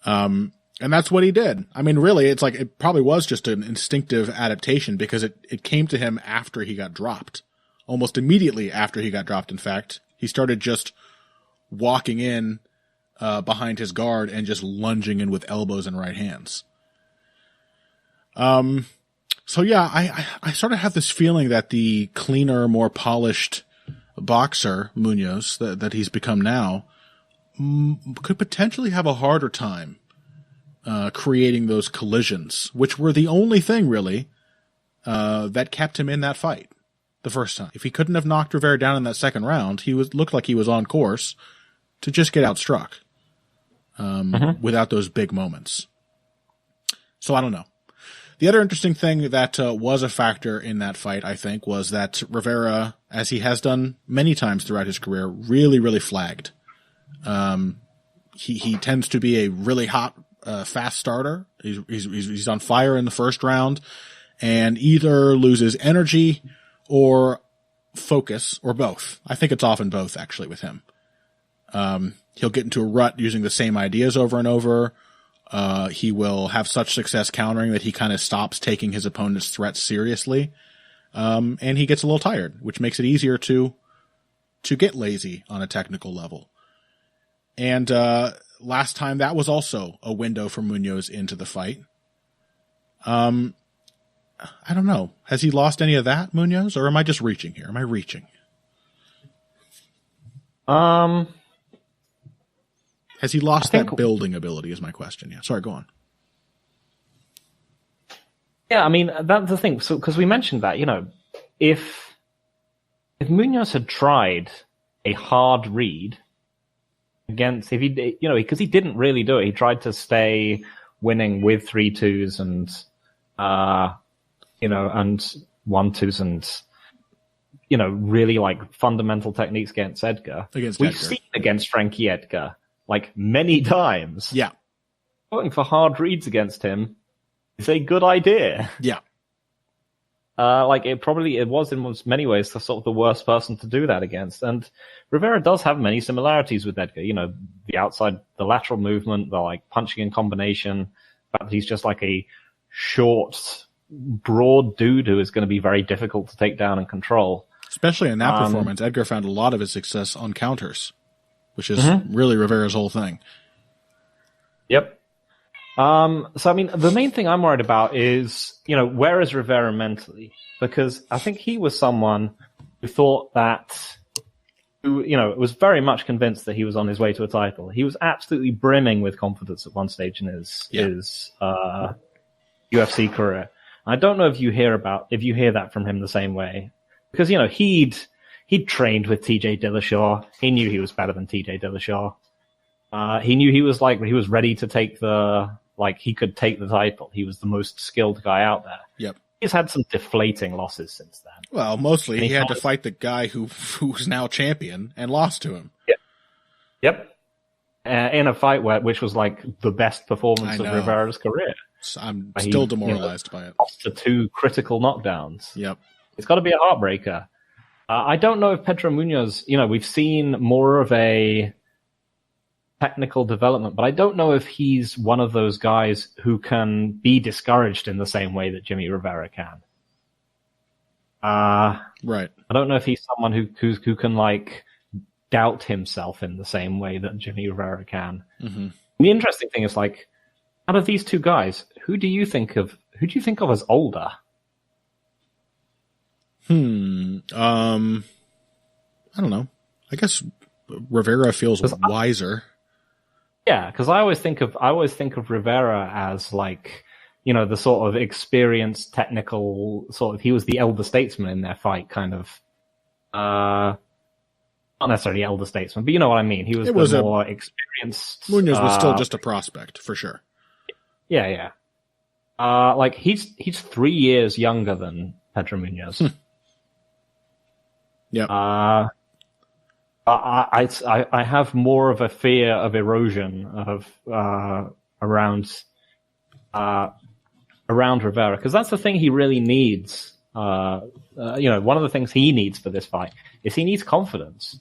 B: And that's what he did. I mean, really, it's it probably was just an instinctive adaptation, because it came to him after he got dropped. Almost immediately after he got dropped, in fact. He started just walking in behind his guard and just lunging in with elbows and right hands. So yeah, I sort of have this feeling that the cleaner, more polished boxer, Munoz, that he's become now, could potentially have a harder time creating those collisions, which were the only thing, really, that kept him in that fight the first time. If he couldn't have knocked Rivera down in that second round, looked like he was on course to just get outstruck without those big moments. So I don't know. The other interesting thing that was a factor in that fight, I think, was that Rivera, as he has done many times throughout his career, really, really flagged. He tends to be a really hot, fast starter. He's on fire in the first round, and either loses energy or focus, or both. I think it's often both, actually, with him. He'll get into a rut using the same ideas over and over. He will have such success countering that he kind of stops taking his opponent's threats seriously. and he gets a little tired, which makes it easier to get lazy on a technical level. And last time that was also a window for Munoz into the fight. I don't know. Has he lost any of that, Munoz, or am I just reaching here? Am I reaching? Has he lost that building ability is my question. Yeah. Sorry, go on.
A: Yeah, I mean, that's the thing. So, because we mentioned that, if Munoz had tried a hard read against, because he didn't really do it. He tried to stay winning with 3-2s and, and 1-2s and, really like fundamental techniques against Edgar. We've seen against Frankie Edgar like many times.
B: Yeah.
A: Going for hard reads against him is a good idea.
B: Yeah.
A: It was in many ways the sort of the worst person to do that against. And Rivera does have many similarities with Edgar. The lateral movement, the like punching in combination, the fact that he's just like a short, broad dude who is going to be very difficult to take down and control.
B: Especially in that performance, Edgar found a lot of his success on counters, which is really Rivera's whole thing.
A: Yep. So, I mean, the main thing I'm worried about is, where is Rivera mentally? Because I think he was someone who thought who was very much convinced that he was on his way to a title. He was absolutely brimming with confidence at one stage in his UFC career. I don't know if you hear that from him the same way. Because, he'd trained with TJ Dillashaw. He knew he was better than TJ Dillashaw. He knew he was ready to he could take the title. He was the most skilled guy out there.
B: Yep.
A: He's had some deflating losses since then.
B: Well, mostly he had to fight the guy who's now champion and lost to him.
A: Yep. In a fight which was like the best performance of Rivera's career.
B: I'm still demoralized by it.
A: Lost to 2 critical knockdowns.
B: Yep.
A: It's got to be a heartbreaker. I don't know if Pedro Munoz, we've seen more of a technical development, but I don't know if he's one of those guys who can be discouraged in the same way that Jimmy Rivera can.
B: Right.
A: I don't know if he's someone who can like doubt himself in the same way that Jimmy Rivera can.
B: Mm-hmm.
A: The interesting thing is like, out of these two guys, who do you think of as older?
B: I don't know. I guess Rivera feels wiser.
A: Yeah, because I always think of Rivera as like, the sort of experienced technical sort of, he was the elder statesman in their fight, kind of. Not necessarily elder statesman, but you know what I mean. He was the more experienced.
B: Munoz was still just a prospect, for sure.
A: Yeah. He's 3 years younger than Pedro Munoz.
B: Yeah.
A: I have more of a fear of erosion around Rivera, because that's the thing he really needs. One of the things he needs for this fight is he needs confidence.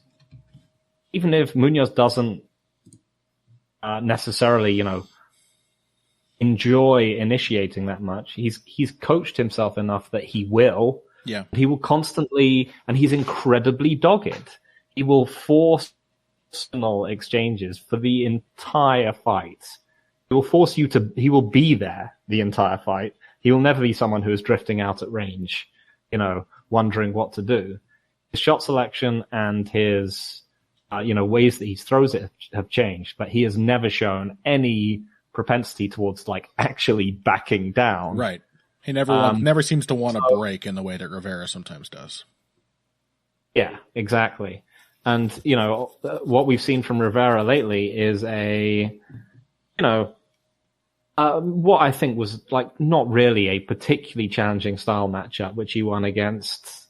A: Even if Munoz doesn't necessarily, enjoy initiating that much, he's coached himself enough that he will.
B: Yeah.
A: He will constantly, and he's incredibly dogged. He will force personal exchanges for the entire fight. He will be there the entire fight. He will never be someone who is drifting out at range, wondering what to do. His shot selection and his, ways that he throws it have changed, but he has never shown any propensity towards like actually backing down.
B: Right. He never seems to want to break in the way that Rivera sometimes does.
A: Yeah, exactly. And, what we've seen from Rivera lately is what I think was like not really a particularly challenging style matchup, which he won against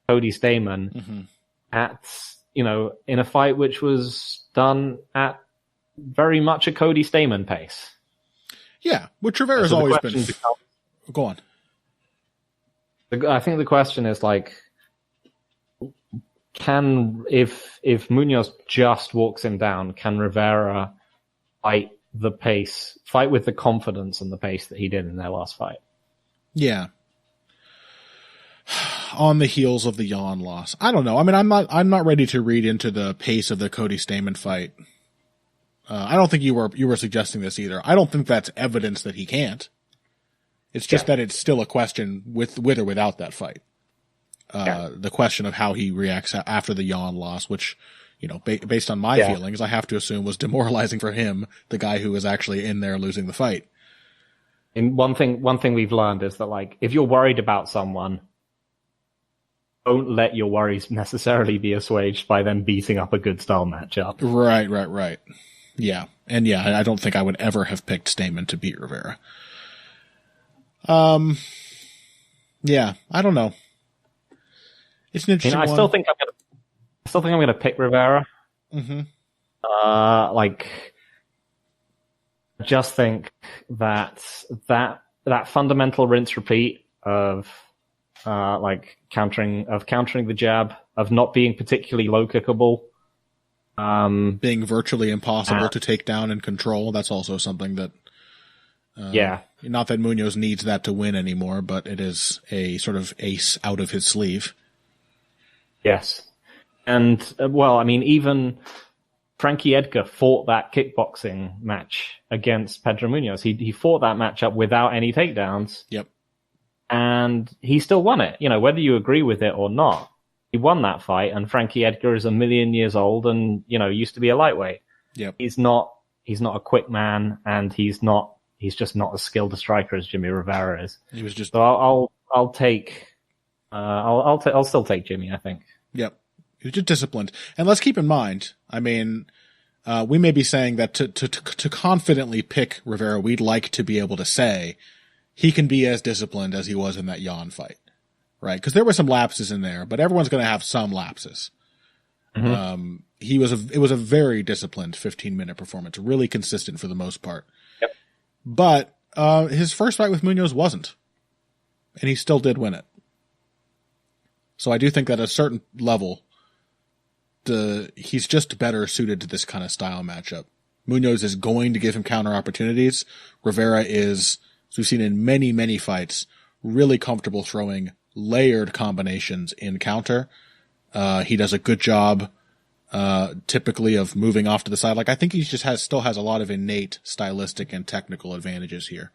A: Cody Stamann at, in a fight which was done at very much a Cody Stamann pace.
B: Yeah, which Rivera's always been. Go on.
A: I think the question is like, if Munoz just walks him down, can Rivera fight with the confidence and the pace that he did in their last fight?
B: Yeah. on the heels of the Jan loss. I don't know. I mean, I'm not ready to read into the pace of the Cody Stamann fight. I don't think you were suggesting this either. I don't think that's evidence that he can't. It's just that it's still a question with or without that fight. The question of how he reacts after the Jan loss, which, you know, based on my feelings, I have to assume was demoralizing for him, the guy who was actually in there losing the fight.
A: And one thing we've learned is that, like, if you're worried about someone, don't let your worries necessarily be assuaged by them beating up a good style matchup.
B: Right. Yeah. And I don't think I would ever have picked Stamann to beat Rivera. Yeah, I don't know. It's an interesting one.
A: I still think I'm gonna pick Rivera.
B: Mm-hmm.
A: I just think that fundamental rinse repeat of countering the jab, of not being particularly low kickable,
B: being virtually impossible to take down and control. That's also something that not that Munoz needs that to win anymore, but it is a sort of ace out of his sleeve.
A: Yes. And, well, I mean, even Frankie Edgar fought that kickboxing match against Pedro Munoz. He fought that matchup without any takedowns.
B: Yep.
A: And he still won it. You know, whether you agree with it or not, he won that fight, and Frankie Edgar is 1,000,000 years old and, you know, used to be a lightweight.
B: Yep.
A: He's not a quick man, and he's just not as skilled a striker as Jimmy Rivera is.
B: He was just...
A: So I'll still take Jimmy, I think.
B: Yep. He was just disciplined. And let's keep in mind, I mean, we may be saying that to confidently pick Rivera, we'd like to be able to say he can be as disciplined as he was in that Jan fight, right? Because there were some lapses in there, but everyone's going to have some lapses. Mm-hmm. It was a very disciplined 15-minute performance, really consistent for the most part.
A: Yep.
B: But his first fight with Munoz wasn't, and he still did win it. So I do think that at a certain level, he's just better suited to this kind of style matchup. Munoz is going to give him counter opportunities. Rivera is, as we've seen in many, many fights, really comfortable throwing layered combinations in counter. He does a good job, typically, of moving off to the side. Like, I think he just still has a lot of innate stylistic and technical advantages here.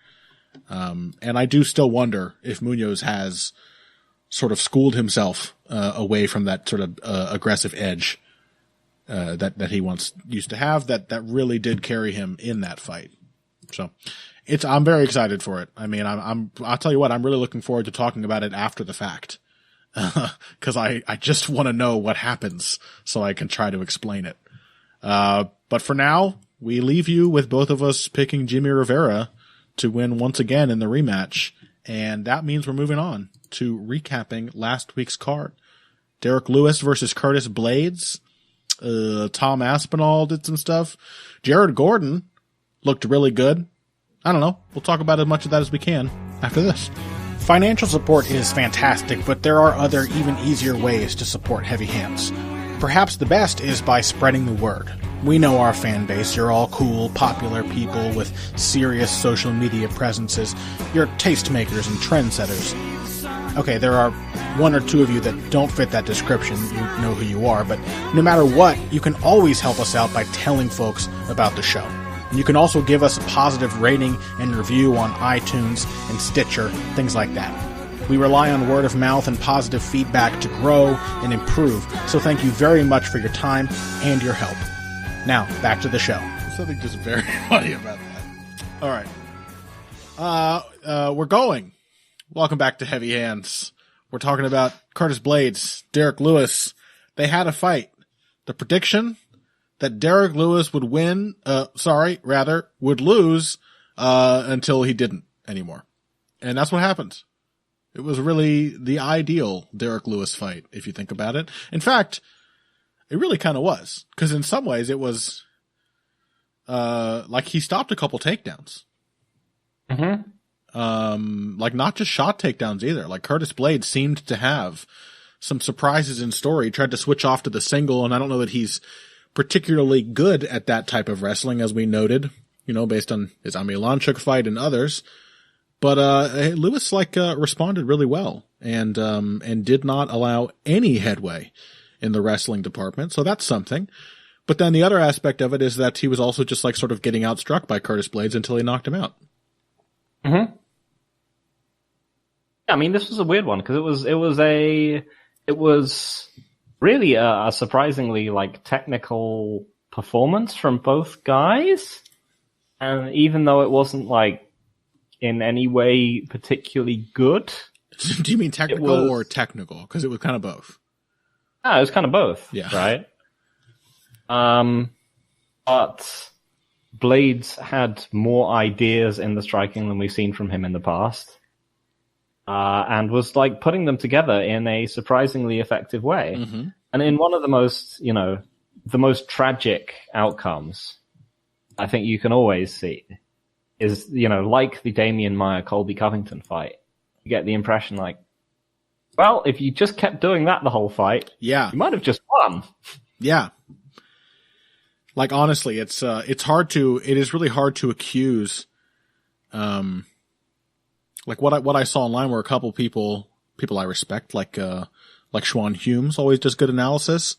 B: And I do still wonder if Munoz has sort of schooled himself away from that sort of aggressive edge that he once used to have, that really did carry him in that fight. So I'm very excited for it. I mean, I'll tell you what, I'm really looking forward to talking about it after the fact. Cause I just want to know what happens so I can try to explain it. But for now, we leave you with both of us picking Jimmy Rivera to win once again in the rematch. And that means we're moving on to recapping last week's card. Derek Lewis versus Curtis Blades. Tom Aspinall did some stuff. Jared Gordon looked really good. I don't know. We'll talk about as much of that as we can after this.
C: Financial support is fantastic, but there are other, even easier ways to support Heavy Hands. Perhaps the best is by spreading the word. We know our fan base. You're all cool, popular people with serious social media presences. You're tastemakers and trendsetters. Okay, there are one or two of you that don't fit that description. You know who you are, but no matter what, you can always help us out by telling folks about the show. And you can also give us a positive rating and review on iTunes and Stitcher, things like that. We rely on word of mouth and positive feedback to grow and improve, so thank you very much for your time and your help. Now, back to the show.
B: There's something just very funny about that. All right. We're going. Welcome back to Heavy Hands. We're talking about Curtis Blades, Derek Lewis. They had a fight. The prediction that Derek Lewis would would lose until he didn't anymore. And that's what happened. It was really the ideal Derek Lewis fight, if you think about it. In fact, it really kind of was. Because in some ways it was like he stopped a couple takedowns.
A: Mm-hmm.
B: Like not just shot takedowns either. Like Curtis Blades seemed to have some surprises in store. He tried to switch off to the single, and I don't know that he's particularly good at that type of wrestling, as we noted, you know, based on his Amilanchuk fight and others. But Lewis responded really well and did not allow any headway in the wrestling department. So that's something. But then the other aspect of it is that he was also just like sort of getting outstruck by Curtis Blades until he knocked him out.
A: Mm-hmm. I mean, this was a weird one because it was really a surprisingly like technical performance from both guys, and even though it wasn't like in any way particularly good.
B: Do you mean technical or technical? Because it was kind of both.
A: Ah, it was kind of both.
B: Yeah.
A: Right. But Blades had more ideas in the striking than we've seen from him in the past. And was like putting them together in a surprisingly effective way.
B: Mm-hmm.
A: And in one of the most tragic outcomes I think you can always see is, like the Damian Maia-Colby Covington fight, you get the impression like, well, if you just kept doing that the whole fight,
B: you
A: might have just won.
B: Yeah. Like, honestly, it is really hard to accuse, like what I saw online were a couple people I respect, like Schwan Humes always does good analysis.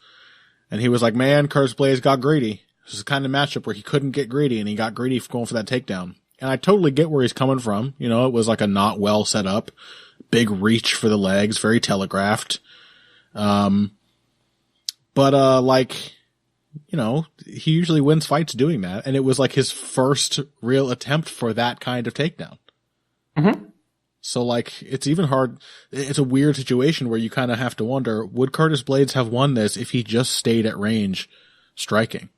B: And he was like, man, Curtis Blades got greedy. This is the kind of matchup where he couldn't get greedy, and he got greedy for going for that takedown. And I totally get where he's coming from. It was like a not well set up, big reach for the legs, very telegraphed. But he usually wins fights doing that. And it was like his first real attempt for that kind of takedown.
A: Mm-hmm.
B: So like, it's even hard. It's a weird situation where you kind of have to wonder, would Curtis Blades have won this if he just stayed at range striking?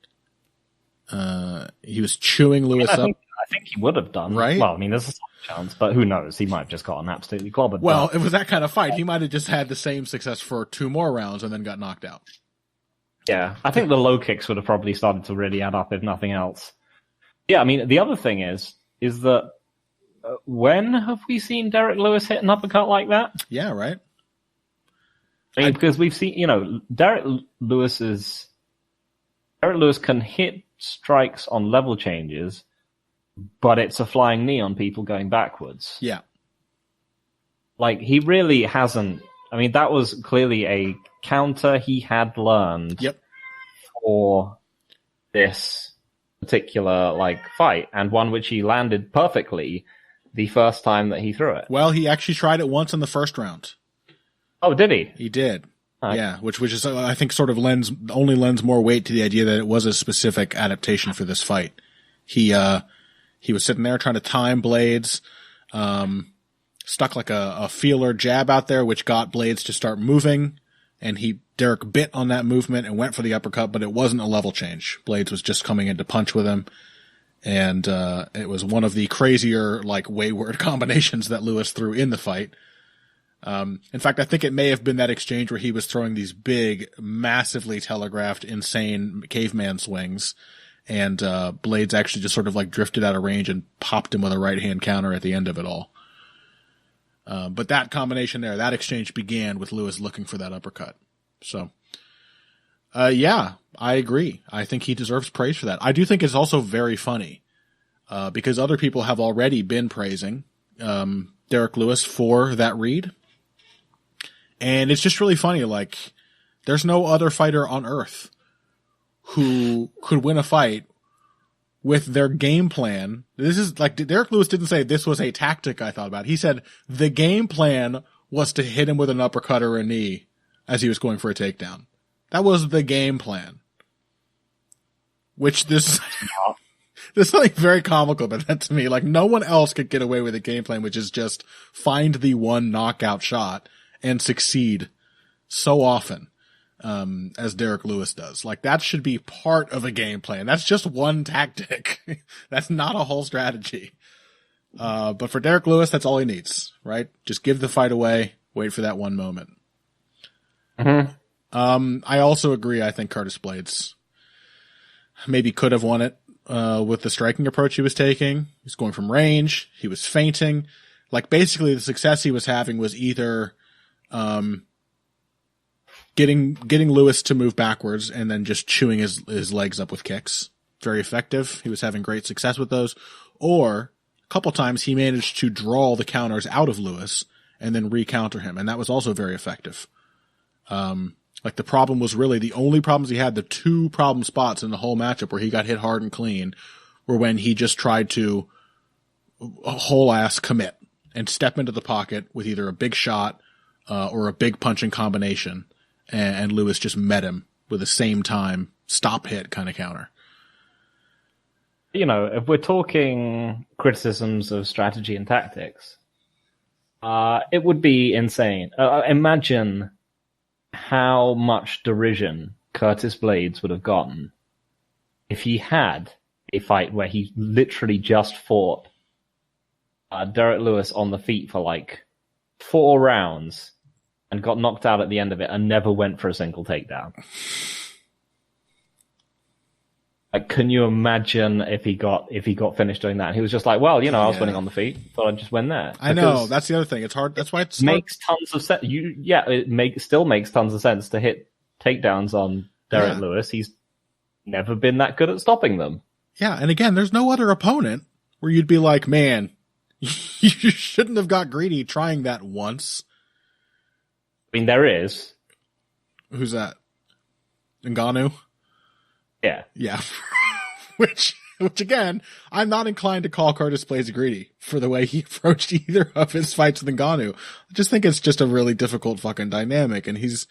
B: He was chewing Lewis up.
A: I think he would have done.
B: Right?
A: Well, I mean, there's a chance, but who knows? He might have just gotten absolutely clobbered.
B: Well, it was that kind of fight. He might have just had the same success for 2 more rounds and then got knocked out.
A: Yeah, I think the low kicks would have probably started to really add up if nothing else. Yeah, I mean, the other thing is that when have we seen Derek Lewis hit an uppercut like that?
B: Yeah, right.
A: I mean, because we've seen, Derek Lewis can hit strikes on level changes, but it's a flying knee on people going backwards.
B: Yeah.
A: Like, he really hasn't. I mean, that was clearly a counter he had learned for this particular fight, and one which he landed perfectly the first time that he threw it.
B: Well, he actually tried it once in the first round.
A: Oh, did he?
B: He did. Yeah, which is, I think, sort of lends more weight to the idea that it was a specific adaptation for this fight. He was sitting there trying to time Blades, stuck like a feeler jab out there, which got Blades to start moving, and Derek bit on that movement and went for the uppercut, but it wasn't a level change. Blades was just coming in to punch with him, and it was one of the crazier, wayward combinations that Lewis threw in the fight. In fact, I think it may have been that exchange where he was throwing these big, massively telegraphed, insane caveman swings, and Blades actually just sort of drifted out of range and popped him with a right-hand counter at the end of it all. But that combination there, that exchange began with Lewis looking for that uppercut. So, yeah, I agree. I think he deserves praise for that. I do think it's also very funny, because other people have already been praising Derek Lewis for that read. And it's just really funny, there's no other fighter on earth who could win a fight with their game plan. This is Derek Lewis didn't say this was a tactic I thought about. He said the game plan was to hit him with an uppercut or a knee as he was going for a takedown. That was the game plan. Which there's something very comical about that to me. No one else could get away with a game plan, which is just find the one knockout shot and succeed so often, as Derek Lewis does. That should be part of a game plan. That's just one tactic. That's not a whole strategy. But for Derek Lewis, that's all he needs, right? Just give the fight away, wait for that one moment.
A: Mm-hmm.
B: I also agree. I think Curtis Blades maybe could have won it, with the striking approach he was taking. He was going from range. He was feinting. Basically the success he was having was either getting Lewis to move backwards and then just chewing his legs up with kicks. Very effective. He was having great success with those. Or A couple times he managed to draw the counters out of Lewis and then re-counter him, and that was also very effective. Like, the problem was really the only problems he had, the two problem spots in the whole matchup where he got hit hard and clean, were when he just tried to whole ass commit and step into the pocket with either a big shot or a big punching combination, and Lewis just met him with the same time stop hit kind of counter.
A: You know, if we're talking criticisms of strategy and tactics, it would be insane. Imagine how much derision Curtis Blades would have gotten if he had a fight where he literally just fought Derek Lewis on the feet for like 4 rounds and got knocked out at the end of it and never went for a single takedown. Like, can you imagine if he got finished doing that? And he was just like, well, you know, I was winning on the feet. Thought I'd just win there.
B: I know. That's the other thing. It's hard. That's why it
A: makes tons of sense. Still makes tons of sense to hit takedowns on Derek Lewis. He's never been that good at stopping them.
B: Yeah. And again, there's no other opponent where you'd be like, man, you shouldn't have got greedy trying that once.
A: I mean, there is.
B: Who's that? Ngannou?
A: Yeah.
B: Yeah. which again, I'm not inclined to call Curtis Blades greedy for the way he approached either of his fights with Ngannou. I just think it's just a really difficult fucking dynamic, and he's,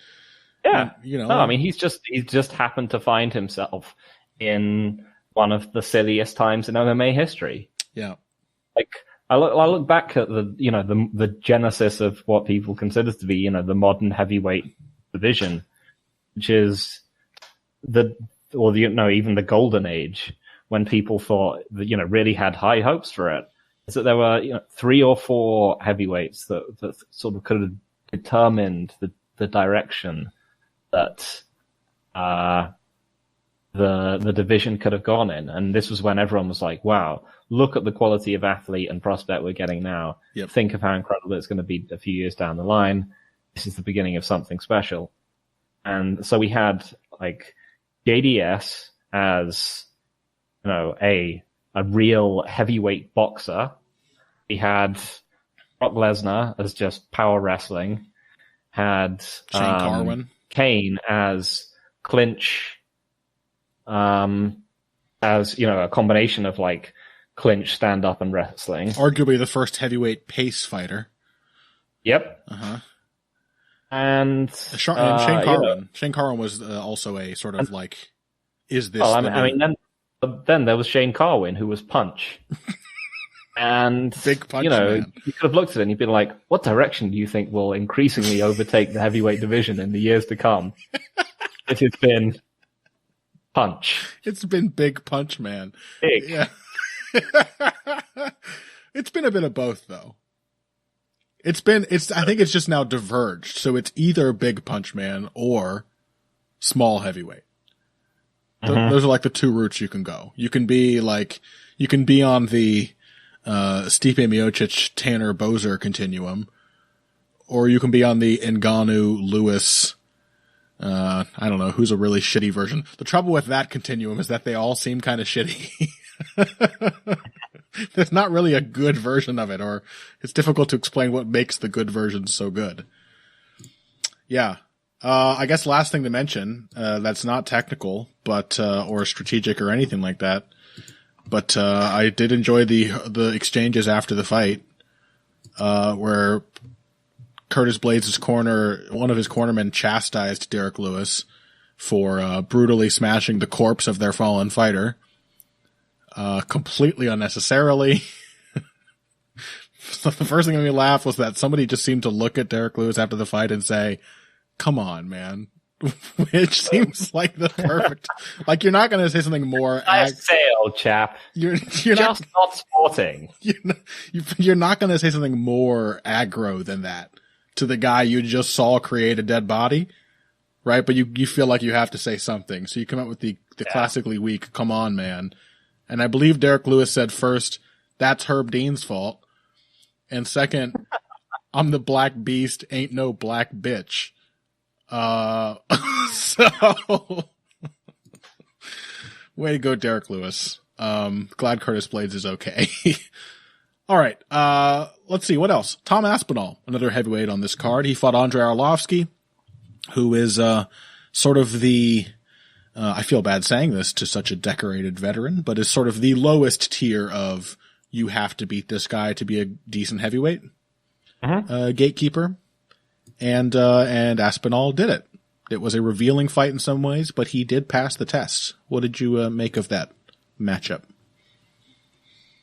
B: you know.
A: No, I mean, he's just happened to find himself in one of the silliest times in MMA history.
B: Yeah.
A: Like, I look back at the genesis of what people consider to be, you know, the modern heavyweight division, which is even the golden age, when people thought that, you know, really had high hopes for it, is that there were, you know, 3 or 4 heavyweights that sort of could have determined the direction that the division could have gone in. And this was when everyone was like, wow, look at the quality of athlete and prospect we're getting now.
B: Yep.
A: Think of how incredible it's going to be a few years down the line. This is the beginning of something special. And so we had like JDS as, you know, a real heavyweight boxer. We had Brock Lesnar as just power wrestling. Had
B: Shane Carwin.
A: Kane as clinch, as, you know, a combination of like clinch, stand up, and wrestling.
B: Arguably the first heavyweight pace fighter.
A: Yep.
B: Uh-huh.
A: And
B: Shane Carwin. You know, Shane Carwin was also a sort of like, is this?
A: Well, I mean, then there was Shane Carwin, who was Punch. And,
B: big punch,
A: you know,
B: man.
A: You could have looked at it and you'd be like, what direction do you think will increasingly overtake the heavyweight division in the years to come? It has been Punch.
B: It's been Big Punch, man.
A: Big.
B: Yeah. It's been a bit of both, though. I think it's just now diverged. So it's either Big Punch Man or small heavyweight. Those are like the 2 routes you can go. You can be on the Stipe Miocic, Tanner Bozer continuum, or you can be on the Ngannou, Lewis, I don't know, who's a really shitty version. The trouble with that continuum is that they all seem kind of shitty. There's not really a good version of it, or it's difficult to explain what makes the good version so good. Yeah. I guess last thing to mention, that's not technical, but, or strategic or anything like that. But, I did enjoy the exchanges after the fight, where Curtis Blades' one of his cornermen chastised Derek Lewis for, brutally smashing the corpse of their fallen fighter. Completely unnecessarily. So the first thing that made me laugh was that somebody just seemed to look at Derek Lewis after the fight and say, come on, man. Which seems like the perfect, like, you're not going to say something more.
A: Nice sale, chap.
B: You're
A: just not sporting.
B: You're not going to say something more aggro than that to the guy you just saw create a dead body. Right. But you feel like you have to say something. So you come out with the classically weak, come on, man. And I believe Derek Lewis said first, that's Herb Dean's fault. And second, I'm the black beast, ain't no black bitch. So way to go, Derek Lewis. Glad Curtis Blades is okay. All right. Let's see. What else? Tom Aspinall, another heavyweight on this card. He fought Andrei Arlovsky, who is sort of the, I feel bad saying this to such a decorated veteran, but is sort of the lowest tier of you have to beat this guy to be a decent heavyweight gatekeeper. And Aspinall did it. It was a revealing fight in some ways, but he did pass the test. What did you make of that matchup?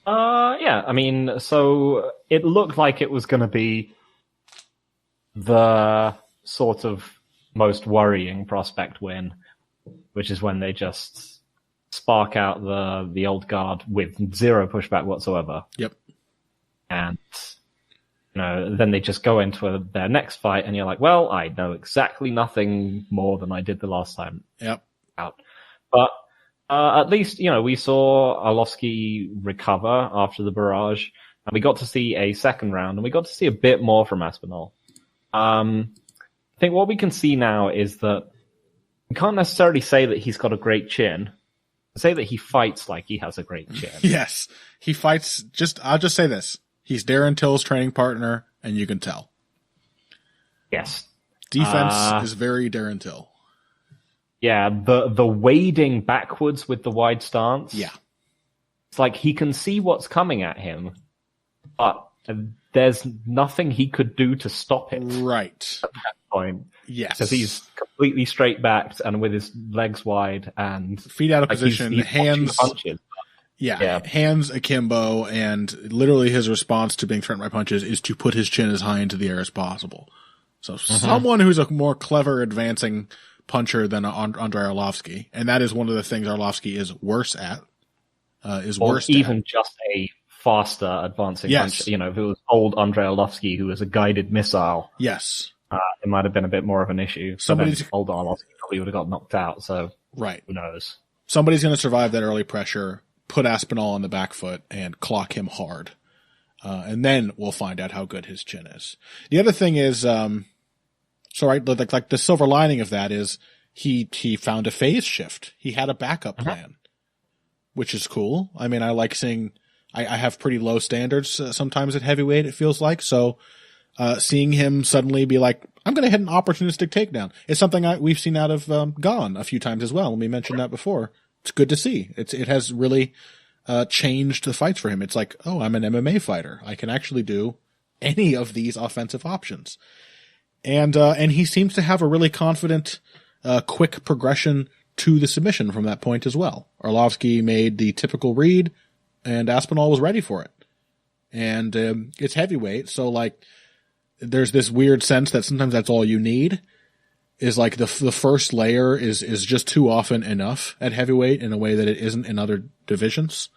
A: Yeah, I mean, so it looked like it was going to be the sort of most worrying prospect win, which is when they just spark out the old guard with zero pushback whatsoever.
B: Yep.
A: And, then they just go into their next fight, and you're like, well, I know exactly nothing more than I did the last time.
B: Yep.
A: Out. But at least, we saw Arlovsky recover after the barrage, and we got to see a second round, and we got to see a bit more from Aspinall. I think what we can see now is that we can't necessarily say that he's got a great chin. Say that he fights like he has a great chin.
B: Yes. He fights I'll just say this. He's Darren Till's training partner, and you can tell.
A: Yes.
B: Defense is very Darren Till.
A: Yeah, the wading backwards with the wide stance.
B: Yeah.
A: It's like he can see what's coming at him, but there's nothing he could do to stop it.
B: Right.
A: At that point.
B: Yes.
A: Because he's completely straight backed and with his legs wide and
B: feet out of position,
A: he's
B: hands
A: punches.
B: Yeah, hands akimbo, and literally his response to being threatened by punches is to put his chin as high into the air as possible. So someone who's a more clever advancing puncher than Andrei Arlovsky, and that is one of the things Arlovsky is worse at.
A: Even just a faster advancing puncher. If it was old Andrei Arlovsky who was a guided missile,
B: yes,
A: it might have been a bit more of an issue. Old Arlovsky probably would have got knocked out. So who knows? Somebody's
B: going to survive that early pressure, put Aspinall on the back foot, and clock him hard. And then we'll find out how good his chin is. The other thing is, like the silver lining of that is he found a phase shift. He had a backup plan, which is cool. I mean, I like seeing, I have pretty low standards sometimes at heavyweight, it feels like. So, seeing him suddenly be like, I'm going to hit an opportunistic takedown. It's something we've seen out of, Gone a few times as well. And we mentioned that before. It's good to see. It has really, changed the fights for him. It's like, oh, I'm an MMA fighter. I can actually do any of these offensive options. And he seems to have a really confident, quick progression to the submission from that point as well. Arlovsky made the typical read, and Aspinall was ready for it. And it's heavyweight, so like there's this weird sense that sometimes that's all you need. Is like the first layer is just too often enough at heavyweight in a way that it isn't in other divisions.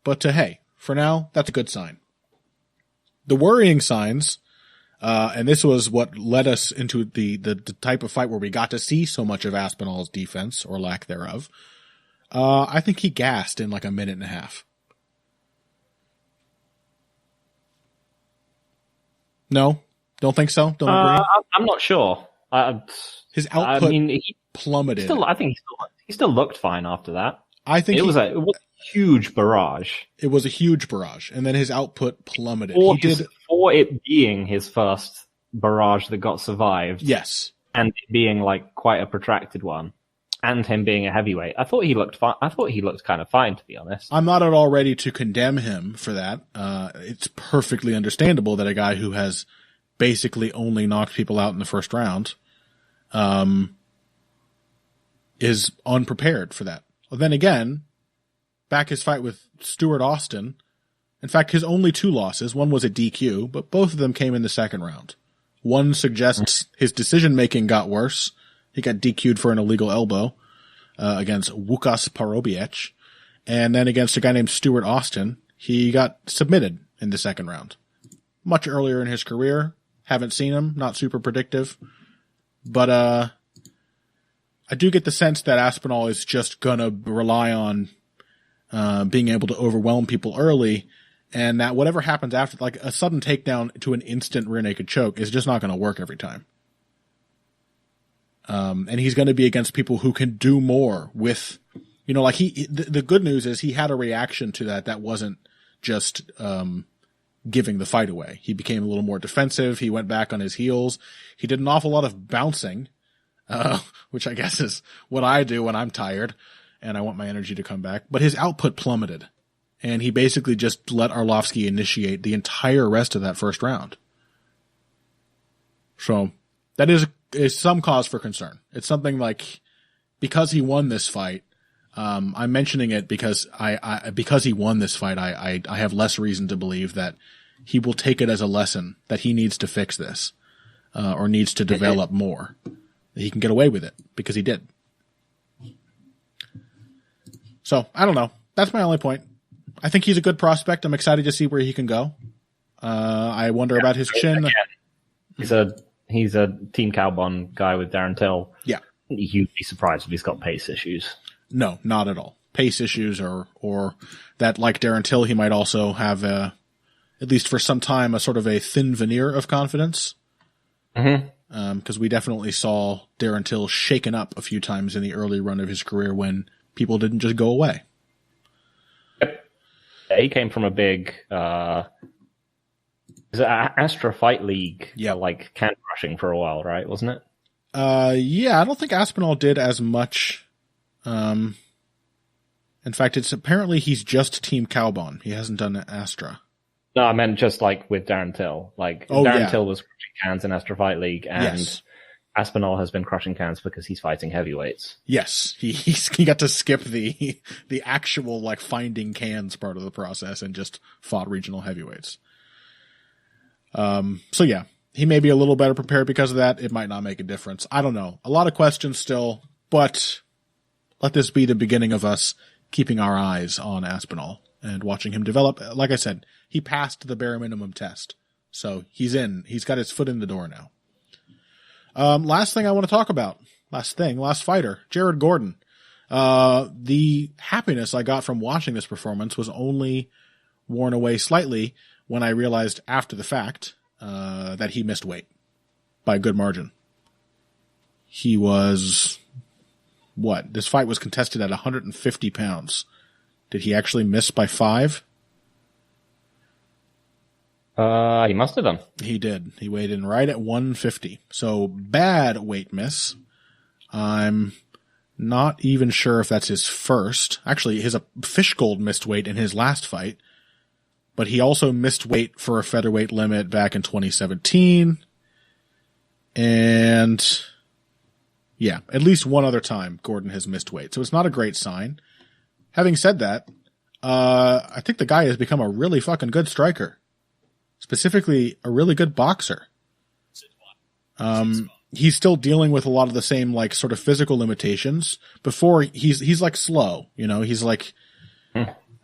B: But hey, for now, that's a good sign. The worrying signs. And this was what led us into the type of fight where we got to see so much of Aspinall's defense or lack thereof. I think he gassed in like a minute and a half. No? Don't think so? Don't agree?
A: I'm not sure.
B: His output plummeted.
A: I think he still looked fine after that.
B: I think
A: it was a huge barrage.
B: It was a huge barrage, and then his output plummeted.
A: For it being his first barrage that got survived.
B: Yes.
A: And it being like quite a protracted one, and him being a heavyweight. I thought he looked fine. I thought he looked kind of fine, to be honest.
B: I'm not at all ready to condemn him for that. It's perfectly understandable that a guy who has basically only knocked people out in the first round, is unprepared for that. Well, then again, back his fight with Stuart Austin. In fact, his only two losses, one was a DQ, but both of them came in the second round. One suggests his decision-making got worse. He got DQ'd for an illegal elbow against Łukasz Parobiec. And then against a guy named Stuart Austin, he got submitted in the second round. Much earlier in his career. Haven't seen him. Not super predictive. But I do get the sense that Aspinall is just going to rely on being able to overwhelm people early, and that whatever happens after, like a sudden takedown to an instant rear naked choke, is just not going to work every time. And he's going to be against people who can do more with, like the good news is he had a reaction to that wasn't just giving the fight away. He became a little more defensive. He went back on his heels. He did an awful lot of bouncing, which I guess is what I do when I'm tired and I want my energy to come back. But his output plummeted, and he basically just let Arlovsky initiate the entire rest of that first round. So that is some cause for concern. It's something like, because he won this fight, I'm mentioning it because because he won this fight, I have less reason to believe that he will take it as a lesson that he needs to fix this, or needs to develop more. He can get away with it because he did. So I don't know. That's my only point. I think he's a good prospect. I'm excited to see where he can go. I wonder about his chin.
A: Again, he's a Team Cowbon guy with Darren Till.
B: Yeah.
A: You'd be surprised if he's got pace issues.
B: No, not at all. Pace issues, or that, like Darren Till, he might also have, at least for some time, a sort of a thin veneer of confidence.
A: Mm-hmm.
B: Because we definitely saw Darren Till shaken up a few times in the early run of his career when people didn't just go away.
A: Yep. Yeah, he came from a big Astra Fight League, like can crushing for a while, right? Wasn't it?
B: Yeah, I don't think Aspinall did as much. In fact, it's apparently he's just Team Cowbon. He hasn't done Astra.
A: No, I meant just like with Darren Till. Darren Till was crushing cans in Astra Fight League, and Aspinall has been crushing cans because he's fighting heavyweights. Yes,
B: he got to skip the actual like finding cans part of the process and just fought regional heavyweights. So yeah, he may be a little better prepared because of that. It might not make a difference. I don't know. A lot of questions still, but let this be the beginning of us keeping our eyes on Aspinall and watching him develop. Like I said, he passed the bare minimum test. So he's in. He's got his foot in the door now. Last thing I want to talk about. Last fighter, Jared Gordon. The happiness I got from watching this performance was only worn away slightly when I realized after the fact that he missed weight by a good margin. He was... What? This fight was contested at 150 pounds. Did he actually miss by 5?
A: He must have done.
B: He did. He weighed in right at 150. So bad weight miss. I'm not even sure if that's his first. Actually, his Fishgold missed weight in his last fight. But he also missed weight for a featherweight limit back in 2017. And... yeah, at least one other time Gordon has missed weight. So it's not a great sign. Having said that, I think the guy has become a really fucking good striker. Specifically, a really good boxer. He's still dealing with a lot of the same, like, sort of physical limitations. Before, he's like slow, you know, he's like,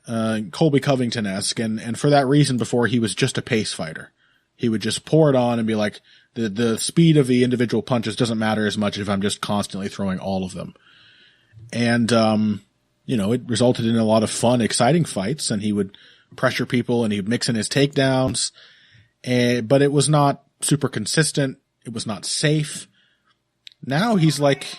B: Colby Covington-esque. And for that reason, before he was just a pace fighter. He would just pour it on and be like, the speed of the individual punches doesn't matter as much if I'm just constantly throwing all of them. And, you know, it resulted in a lot of fun, exciting fights, and he would pressure people and he'd mix in his takedowns. But it was not super consistent. It was not safe. Now he's like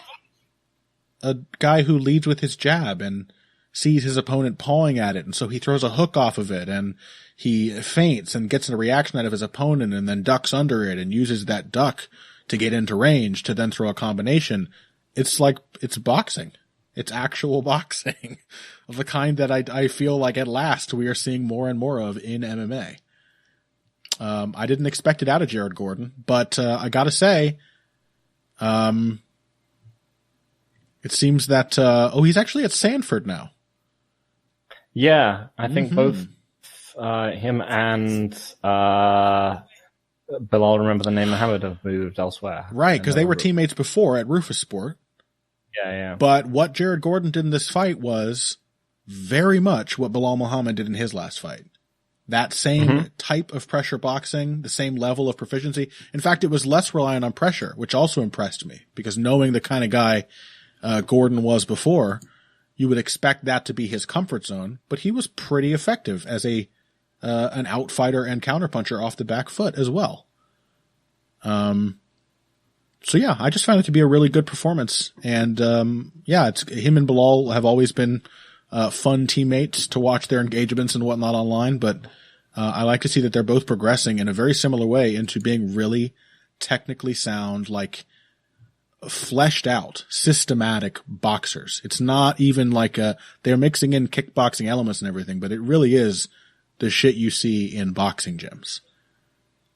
B: a guy who leads with his jab and sees his opponent pawing at it, and so he throws a hook off of it, and he feints and gets a reaction out of his opponent and then ducks under it and uses that duck to get into range to then throw a combination. It's like, it's boxing. It's actual boxing of the kind that I feel like at last we are seeing more and more of in MMA. I didn't expect it out of Jared Gordon, but I gotta say, it seems that, he's actually at Sanford now.
A: Yeah, I think both him and Bilal, remember the name, Mohammed, have moved elsewhere.
B: Right, because they were teammates before at Rufus Sport.
A: Yeah.
B: But what Jared Gordon did in this fight was very much what Bilal Muhammad did in his last fight. That same type of pressure boxing, the same level of proficiency. In fact, it was less reliant on pressure, which also impressed me, because knowing the kind of guy Gordon was before, you would expect that to be his comfort zone, but he was pretty effective as an outfighter and counterpuncher off the back foot as well. So yeah, I just found it to be a really good performance. And, it's him and Bilal have always been, fun teammates to watch their engagements and whatnot online, but, I like to see that they're both progressing in a very similar way into being really technically sound, like fleshed out, systematic boxers. It's not even like they're mixing in kickboxing elements and everything, but it really is the shit you see in boxing gyms.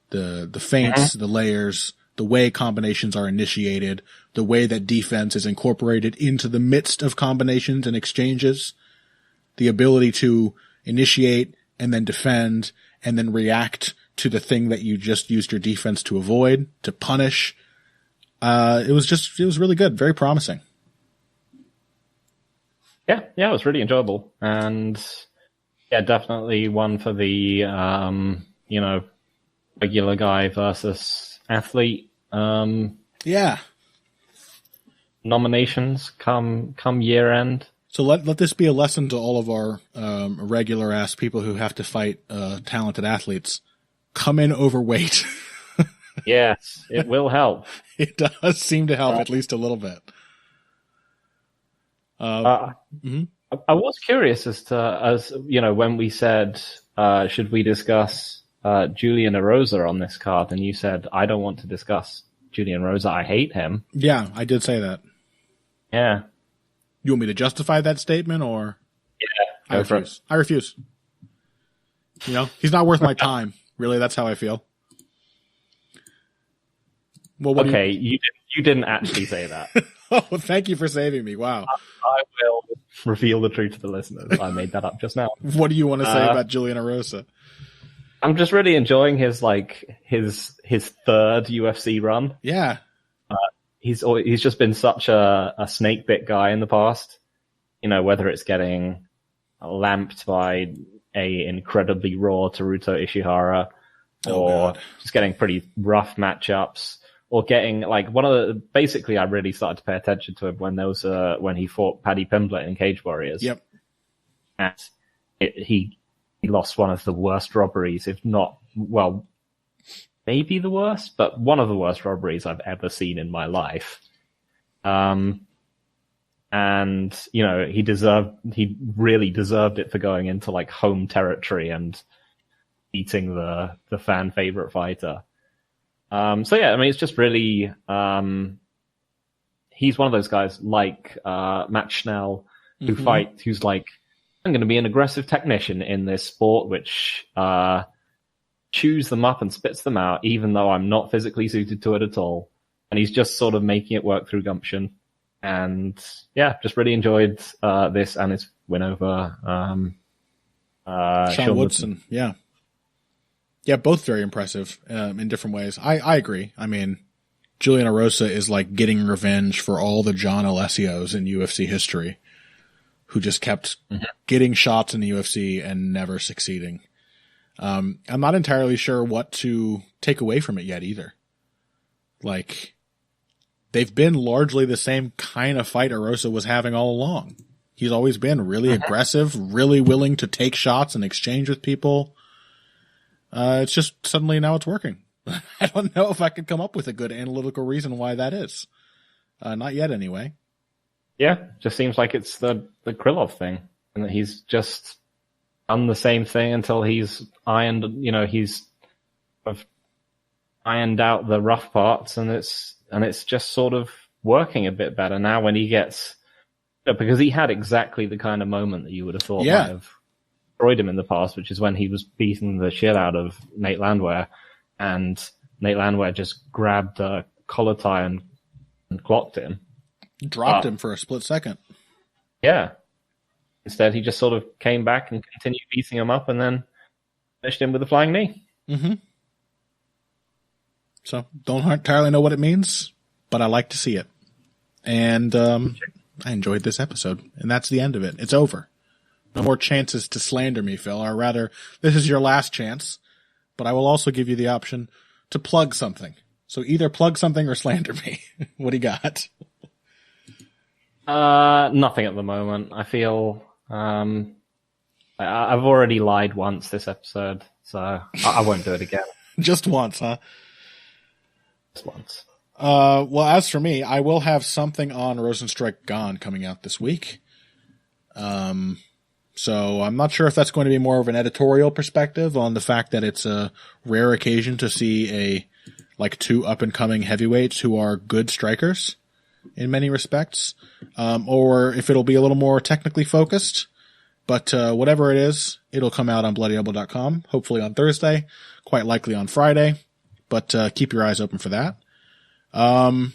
B: The feints, the layers, the way combinations are initiated, the way that defense is incorporated into the midst of combinations and exchanges, the ability to initiate and then defend and then react to the thing that you just used your defense to avoid, to punish. It was really good. Very promising.
A: Yeah, it was really enjoyable. And yeah, definitely one for the, regular guy versus athlete.
B: Yeah.
A: Nominations come year end.
B: So let this be a lesson to all of our regular ass people who have to fight talented athletes. Come in overweight.
A: Yes, it will help.
B: It does seem to help at least a little bit.
A: I was curious as when we said, should we discuss Julian Erosa on this card, and you said, I don't want to discuss Julian Erosa. I hate him.
B: Yeah, I did say that.
A: Yeah.
B: You want me to justify that statement, or?
A: Yeah,
B: I refuse. He's not worth my time. Really, that's how I feel. Well,
A: okay, you didn't actually say that.
B: Oh, thank you for saving me. Wow.
A: I will reveal the truth to the listeners. I made that up just now.
B: What do you want to say about Julian Erosa?
A: I'm just really enjoying his third UFC run.
B: Yeah.
A: He's just been such a snake bit guy in the past. Whether it's getting lamped by a incredibly raw Teruto Ishihara, or just getting pretty rough matchups, or getting basically I really started to pay attention to him when he fought Paddy Pimblett in Cage Warriors.
B: Yep.
A: And he lost one of the worst robberies, if not, well, maybe the worst, but one of the worst robberies I've ever seen in my life. And he really deserved it for going into home territory and beating the fan favorite fighter. It's just really, he's one of those guys like Matt Schnell who's I'm going to be an aggressive technician in this sport, which chews them up and spits them out, even though I'm not physically suited to it at all. And he's just sort of making it work through gumption. And yeah, just really enjoyed this and his win over
B: Sean Woodson. Yeah. Yeah, both very impressive in different ways. I agree. I mean, Julian Erosa is getting revenge for all the John Alessios in UFC history who just kept getting shots in the UFC and never succeeding. I'm not entirely sure what to take away from it yet either. They've been largely the same kind of fight Erosa was having all along. He's always been really aggressive, really willing to take shots and exchange with people. It's just suddenly now it's working. I don't know if I could come up with a good analytical reason why that is. Not yet anyway.
A: Yeah, just seems like it's the Krylov thing, and that he's just done the same thing until he's ironed out the rough parts, and it's just sort of working a bit better now when he gets, because he had exactly the kind of moment that you would have thought might have destroyed him in the past, which is when he was beating the shit out of Nate Landwehr, and Nate Landwehr just grabbed a collar tie and clocked him.
B: Dropped him for a split second.
A: Yeah. Instead, he just sort of came back and continued beating him up and then finished him with a flying knee.
B: Mm-hmm. So, don't entirely know what it means, but I like to see it. And I enjoyed this episode. And that's the end of it. It's over. No more chances to slander me, Phil. Or rather, this is your last chance. But I will also give you the option to plug something. So either plug something or slander me. What do you got?
A: Nothing at the moment. I feel I've already lied once this episode, so I won't do it again.
B: Just once, huh?
A: Just once.
B: Well, as for me, I will have something on Rosenstrike Gone coming out this week. So I'm not sure if that's going to be more of an editorial perspective on the fact that it's a rare occasion to see two up-and-coming heavyweights who are good strikers in many respects, or if it'll be a little more technically focused. But whatever it is, it'll come out on BloodyElbow.com, hopefully on Thursday, quite likely on Friday, but keep your eyes open for that. The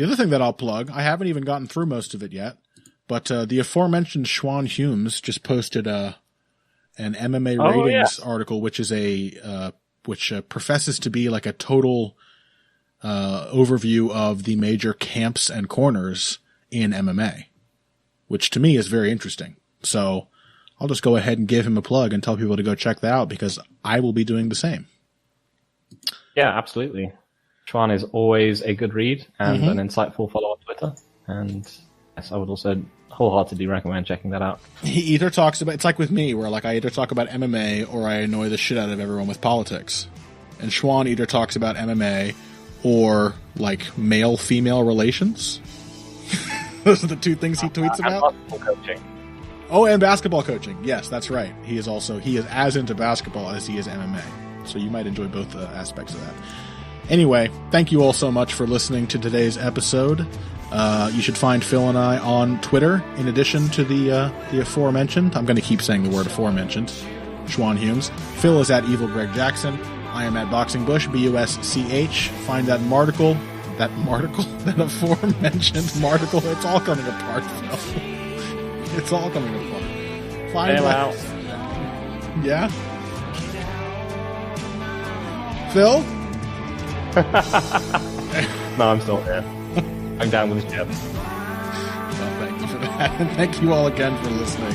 B: other thing that I'll plug, I haven't even gotten through most of it yet, but the aforementioned Schwan Humes just posted an MMA ratings article, which is which professes to be like a total overview of the major camps and corners in MMA, which to me is very interesting. So I'll just go ahead and give him a plug and tell people to go check that out because I will be doing the same. Yeah,
A: absolutely. Schwan is always a good read and an insightful follow on Twitter. And yes, I would also wholeheartedly recommend checking that out.
B: He either talks about, it's like with me, where like I either talk about MMA or I annoy the shit out of everyone with politics. And Schwan either talks about MMA or like male-female relations. Those are the two things he tweets about.
A: Basketball coaching.
B: Oh, and basketball coaching. Yes, that's right. He is as into basketball as he is MMA. So you might enjoy both aspects of that. Anyway, thank you all so much for listening to today's episode. You should find Phil and I on Twitter, in addition to the aforementioned. I'm going to keep saying the word aforementioned. Schwan Humes. Phil is at Evil Greg Jackson. I am at Boxing Bush, BUSCH. Find that aforementioned marticle. It's all coming apart, Phil. It's all coming apart. Find
A: out.
B: Yeah? Phil?
A: No, I'm still here. I'm down with the ship.
B: Well, thank you for that. And thank you all again for listening.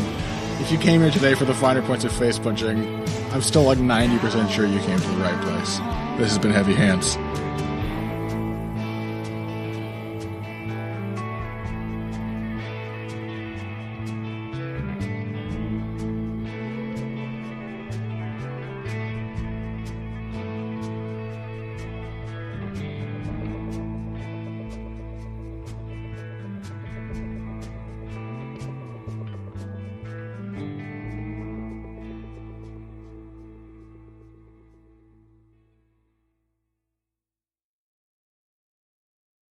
B: If you came here today for the finer points of face punching, I'm still like 90% sure you came to the right place. This has been Heavy Hands.